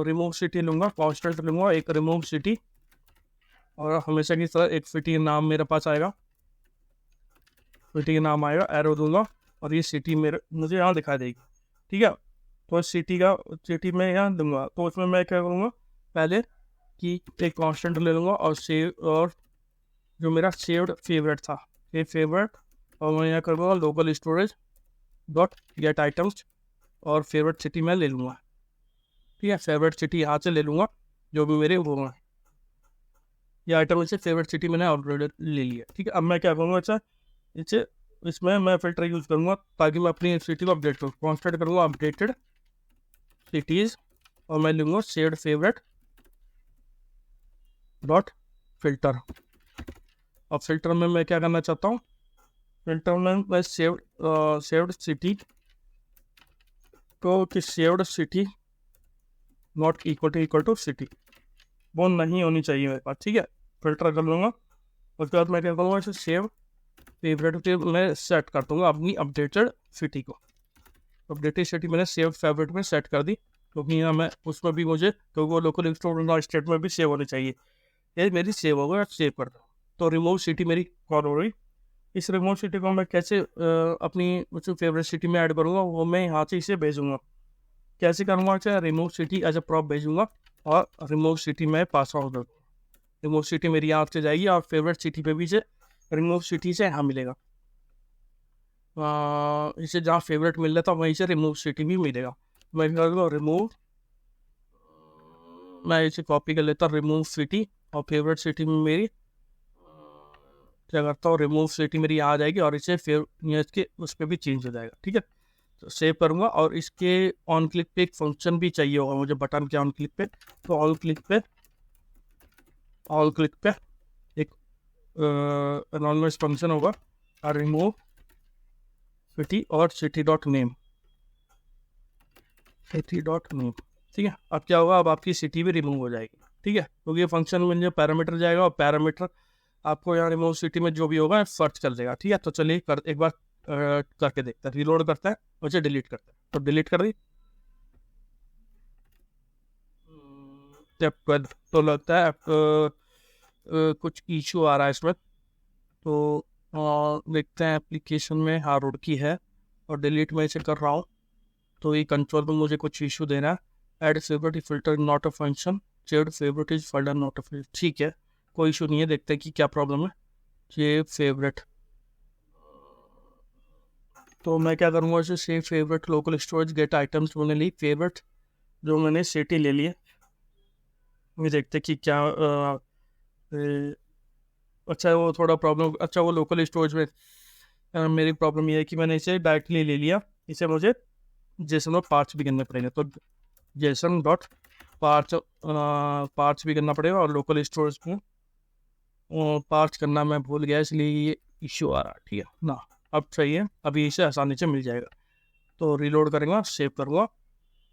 रिमूव सिटी लूँगा, कॉन्स्टेंट लूँगा एक रिमूव सिटी, और हमेशा की तरह एक सिटी नाम मेरे पास आएगा, सिटी का नाम आएगा, एरो दूंगा, और ये सिटी मुझे यहाँ दिखाई देगी, ठीक है। तो सिटी में यहाँ दूंगा। तो उसमें मैं क्या करूँगा, पहले कि एक कांस्टेंट ले लूँगा, और जो मेरा सेव्ड फेवरेट था, ये फेवरेट, और मैं यहाँ करूँगा local storage dot gate items, और फेवरेट सिटी में ले लूँगा, ठीक है। फेवरेट सिटी यहाँ से ले लूँगा, जो भी मेरे वो हैं ये आइटम, इसे फेवरेट सिटी मैंने ऑलरेडी ले लिया, ठीक है। अब मैं क्या करूँगा, अच्छा इसे इसमें मैं फिल्टर यूज़ करूँगा ताकि मैं अपनी सिटी को अपडेट करूँ। कॉन्स्टेंट करूँगा अपडेटेड सिटीज़ और मैं लूँगा सेव्ड फेवरेट डॉट फिल्टर। अब फिल्टर में मैं क्या करना चाहता हूँ, फिल्टर में मैं सेव्ड सिटी को कि saved city not equal to city वो नहीं होनी चाहिए मेरे पास, ठीक है। फिल्टर कर लूँगा, उसके बाद मैं क्या करूँगा, इसे सेव फेवरेट पे मैं सेट कर दूँगा अपनी अपडेटेड सिटी को। अपडेटेड सिटी मैंने सेव फेवरेट में सेट कर दी, क्योंकि यहाँ मैं उसमें भी मुझे क्योंकि वो लोकल स्टोर स्टेट में भी सेव होनी चाहिए। ये मेरी सेव हो गया, सेव कर दूँ। तो रिमूव सिटी मेरी कॉल हो रही। इस रिमूव सिटी को मैं कैसे अपनी फेवरेट सिटी में ऐड करूँगा, वो मैं यहाँ से इसे भेजूँगा। कैसे करूँगा, चाहे remove city as a prop भेजूँगा और रिमूव सिटी में पास आउट कर दूँगा। रिमूव सिटी मेरी यहाँ से जाएगी और फेवरेट सिटी पे भी से रिमूव सिटी से यहाँ मिलेगा। इसे जहाँ फेवरेट मिल रहा था वहीं से रिमूव सिटी भी मिलेगा। मैं रिमूव, मैं इसे कॉपी कर लेता हूँ रिमूव सिटी और फेवरेट सिटी में मेरी क्या करता हूँ, रिमूव सिटी मेरी यहाँ आ जाएगी और इसे इसके उस पर भी चेंज हो जाएगा, ठीक है। तो सेव करूँगा और इसके ऑन क्लिक पे एक फंक्शन भी चाहिए होगा मुझे बटन के ऑन क्लिक पे। तो ऑन क्लिक पे एक एनॉनिमस फंक्शन होगा रिमूव सिटी और सिटी डॉट नेम, ठीक है। अब क्या होगा, अब आपकी सिटी भी रिमूव हो जाएगी, ठीक है, क्योंकि ये फंक्शन में जो पैरामीटर जाएगा और पैरामीटर आपको यहाँ रिमूव सिटी में जो भी होगा सर्च कर देगा, ठीक है। तो चलिए एक बार करके देखते हैं। रिलोड करता है, उसे डिलीट करता है, तो डिलीट कर दी। तो लगता है कुछ इशू आ रहा है इसमें, तो देखते हैं एप्लीकेशन में। हाँ, रुड़की है और डिलीट मैं इसे कर रहा हूँ, तो ये कंट्रोल में मुझे कुछ इशू दे रहा है। Add favourite filter not a function, saved favourite is folder not a filter, ठीक है, कोई इशू नहीं है। देखते हैं कि क्या प्रॉब्लम है। सेव फेवरेट, तो मैं क्या करूँगा, इसे save favourite local storage get items मैंने ली, फेवरेट जो मैंने सिटी ले लिए। ये देखते कि क्या अच्छा वो थोड़ा प्रॉब्लम, अच्छा वो लोकल स्टोरेज में मेरी प्रॉब्लम ये है कि मैंने इसे डायरेक्टली ले लिया। इसे मुझे जेसन और पार्ट्स भी करने पड़ेंगे, तो जेसन डॉट पार्ट्स भी करना पड़ेगा और लोकल स्टोरेज में पार्ट्स करना मैं भूल गया, इसलिए ये इश्यू आ रहा है, ठीक है ना। अब सही है, अभी इसे आसानी से मिल जाएगा। तो रीलोड करेंगे, सेव करूँगा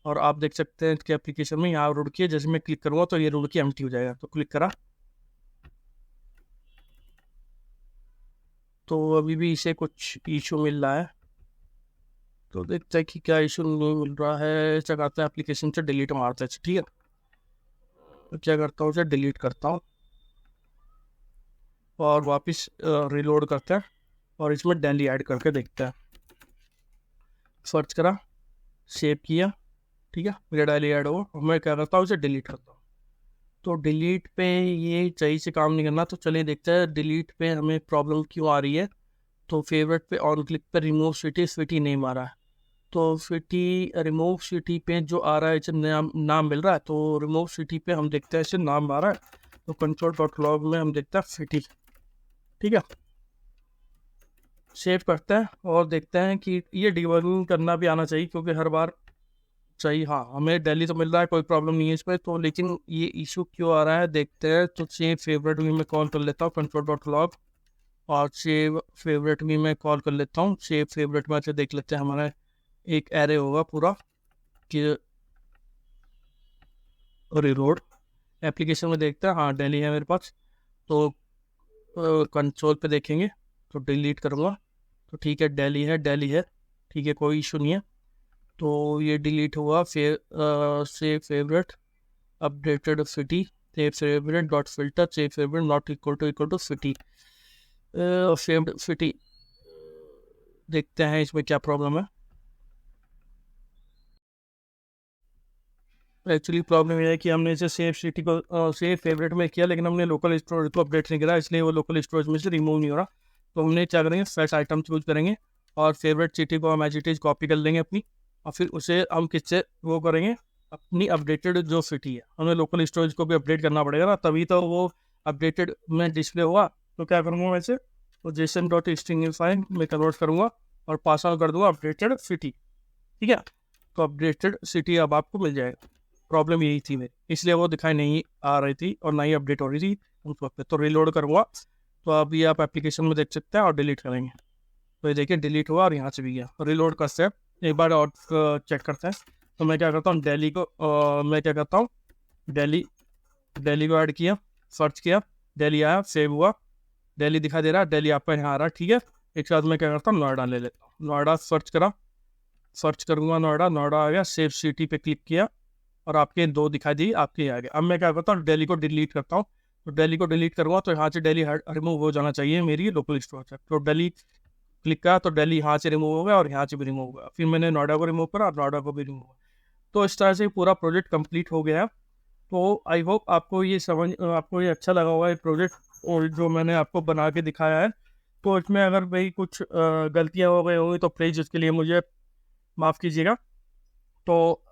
और आप देख सकते हैं कि एप्लीकेशन में यहाँ रुड़की है। जैसे मैं क्लिक करूँगा तो ये रुड़की एम्प्टी हो जाएगा। तो क्लिक करा तो अभी भी इसे कुछ इशू मिल रहा है, तो देखते हैं कि क्या इशू मिल रहा है। क्या करते हैं, एप्लीकेशन से डिलीट मारते हैं, ठीक है। तो क्या करता हूँ, उसे डिलीट करता हूँ और वापस रीलोड करते हैं और इसमें डेली ऐड करके देखते हैं। सर्च करा, सेव किया, ठीक है, मेरा डेली ऐड हो। मैं क्या करता हूँ, उसे डिलीट करता हूँ। तो डिलीट पे ये सही से काम नहीं करना, तो चलिए देखते हैं डिलीट पे हमें प्रॉब्लम क्यों आ रही है। तो फेवरेट पे ऑन क्लिक पे रिमूव सिटी नेम आ रहा है। तो सिटी रिमूव सिटी पे जो आ रहा है इसे नाम मिल रहा है। तो रिमूव सिटी पे हम देखते हैं इसे नाम आ रहा है, तो कंट्रोल डॉट लॉग में हम देखते हैं सिटी, ठीक है। सेव करते हैं और देखते हैं कि ये डिबगिंग करना भी आना चाहिए, क्योंकि हर बार चाहिए। हाँ, हमें दिल्ली तो मिल रहा है, कोई प्रॉब्लम नहीं है इस पर, तो लेकिन ये इशू क्यों आ रहा है देखते हैं। तो सेव फेवरेट भी मैं कॉल कर लेता हूँ, कंट्रोल डॉट लॉग, और सेव फेवरेट भी मैं कॉल कर लेता हूँ। सेव फेवरेट में अच्छा देख लेते हैं, हमारा एक एरे होगा पूरा कि रिलोड एप्लीकेशन में देखते हैं। हाँ, दिल्ली है मेरे पास, तो कंसोल पे देखेंगे तो डिलीट करूँगा, तो ठीक है, दिल्ली है, ठीक है, कोई इशू नहीं है। तो ये डिलीट हुआ। Save favourite updated city, save favourite dot filter, save favourite not equal to city, saved city. देखते हैं इसमें क्या प्रॉब्लम है। एक्चुअली प्रॉब्लम ये है कि हमने इसे सेव सिटी को सेव फेवरेट में किया, लेकिन हमने लोकल स्टोरेज को अपडेट नहीं करा, इसलिए वो लोकल स्टोरेज में से रिमूव नहीं हो रहा। तो हमने क्या करेंगे, फ्रेश आइटम यूज करेंगे और फेवरेट सिटी को हम एज इट इज कॉपी कर लेंगे अपनी, और फिर उसे हम किससे वो करेंगे, अपनी अपडेटेड जो सिटी है। हमें लोकल स्टोरेज को भी अपडेट करना पड़ेगा ना, तभी तो वो अपडेटेड में डिस्प्ले होगा। तो क्या करूँगा वैसे, तो जेसन डॉट स्ट्रिंग फाइल में कन्वर्ट करूँगा और पास ऑन कर दूंगा अपडेटेड सिटी। ठीक है, तो अपडेटेड सिटी अब आपको मिल जाएगा। प्रॉब्लम यही थी मेरी, इसलिए वो दिखाई नहीं आ रही थी और ना ही अपडेट हो रही थी उस वक्त पे। तो रिलोड करूँगा तो अभी आप एप्लीकेशन में देख सकते हैं और डिलीट करेंगे तो ये देखिए डिलीट हुआ और यहाँ से भी गया। रिलोड का स्टेप एक बार और चेक करते हैं। तो मैं क्या करता हूँ, दिल्ली को ऐड किया, सर्च किया, दिल्ली आया, सेव हुआ, दिल्ली दिखा दे रहा है, दिल्ली आपका यहाँ आ रहा है। ठीक है, एक साथ मैं क्या करता हूँ, नोएडा ले लेता हूँ। नोएडा सर्च करूँगा, नोएडा आ गया, सेव सिटी पे क्लिक किया और आपके 2 दिखाई दी, आपके आ गए। अब मैं क्या करता हूँ, दिल्ली को डिलीट करता हूँ। तो दिल्ली को डिलीट करूँगा तो यहाँ से दिल्ली रिमूव हो जाना चाहिए मेरी लोकल स्टोर से। तो दिल्ली क्लिक करा तो दिल्ली यहाँ से रिमूव हो गया और यहाँ से भी रिमूव हो गया। फिर मैंने नोएडा को रिमूव करा और नोएडा को भी रिमूव हुआ। तो इस तरह से पूरा प्रोजेक्ट कंप्लीट हो गया। तो आई होप आपको ये अच्छा लगा होगा ये प्रोजेक्ट, और जो मैंने आपको बना के दिखाया है। तो इसमें अगर भाई कुछ गलतियाँ हो गई होंगी तो प्लीज़ उसके लिए मुझे माफ़ कीजिएगा। तो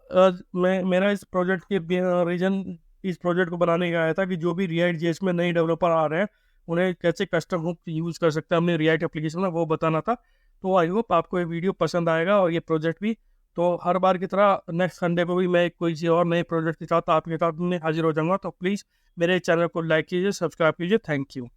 मेरा इस प्रोजेक्ट के रीज़न इस प्रोजेक्ट को बनाने का आया था कि जो भी रिएक्ट जेएस में नए डेवलपर आ रहे हैं उन्हें कैसे कस्टम हुक यूज़ कर सकते हैं अपने रिएक्ट एप्लीकेशन में, वो बताना था। तो आई होप आपको ये वीडियो पसंद आएगा और ये प्रोजेक्ट भी। तो हर बार की तरह नेक्स्ट संडे को भी मैं कोई और नए प्रोजेक्ट के साथ आपके साथ हाजिर हो जाऊँगा। तो प्लीज़ मेरे चैनल को लाइक कीजिए, सब्सक्राइब कीजिए। Thank you.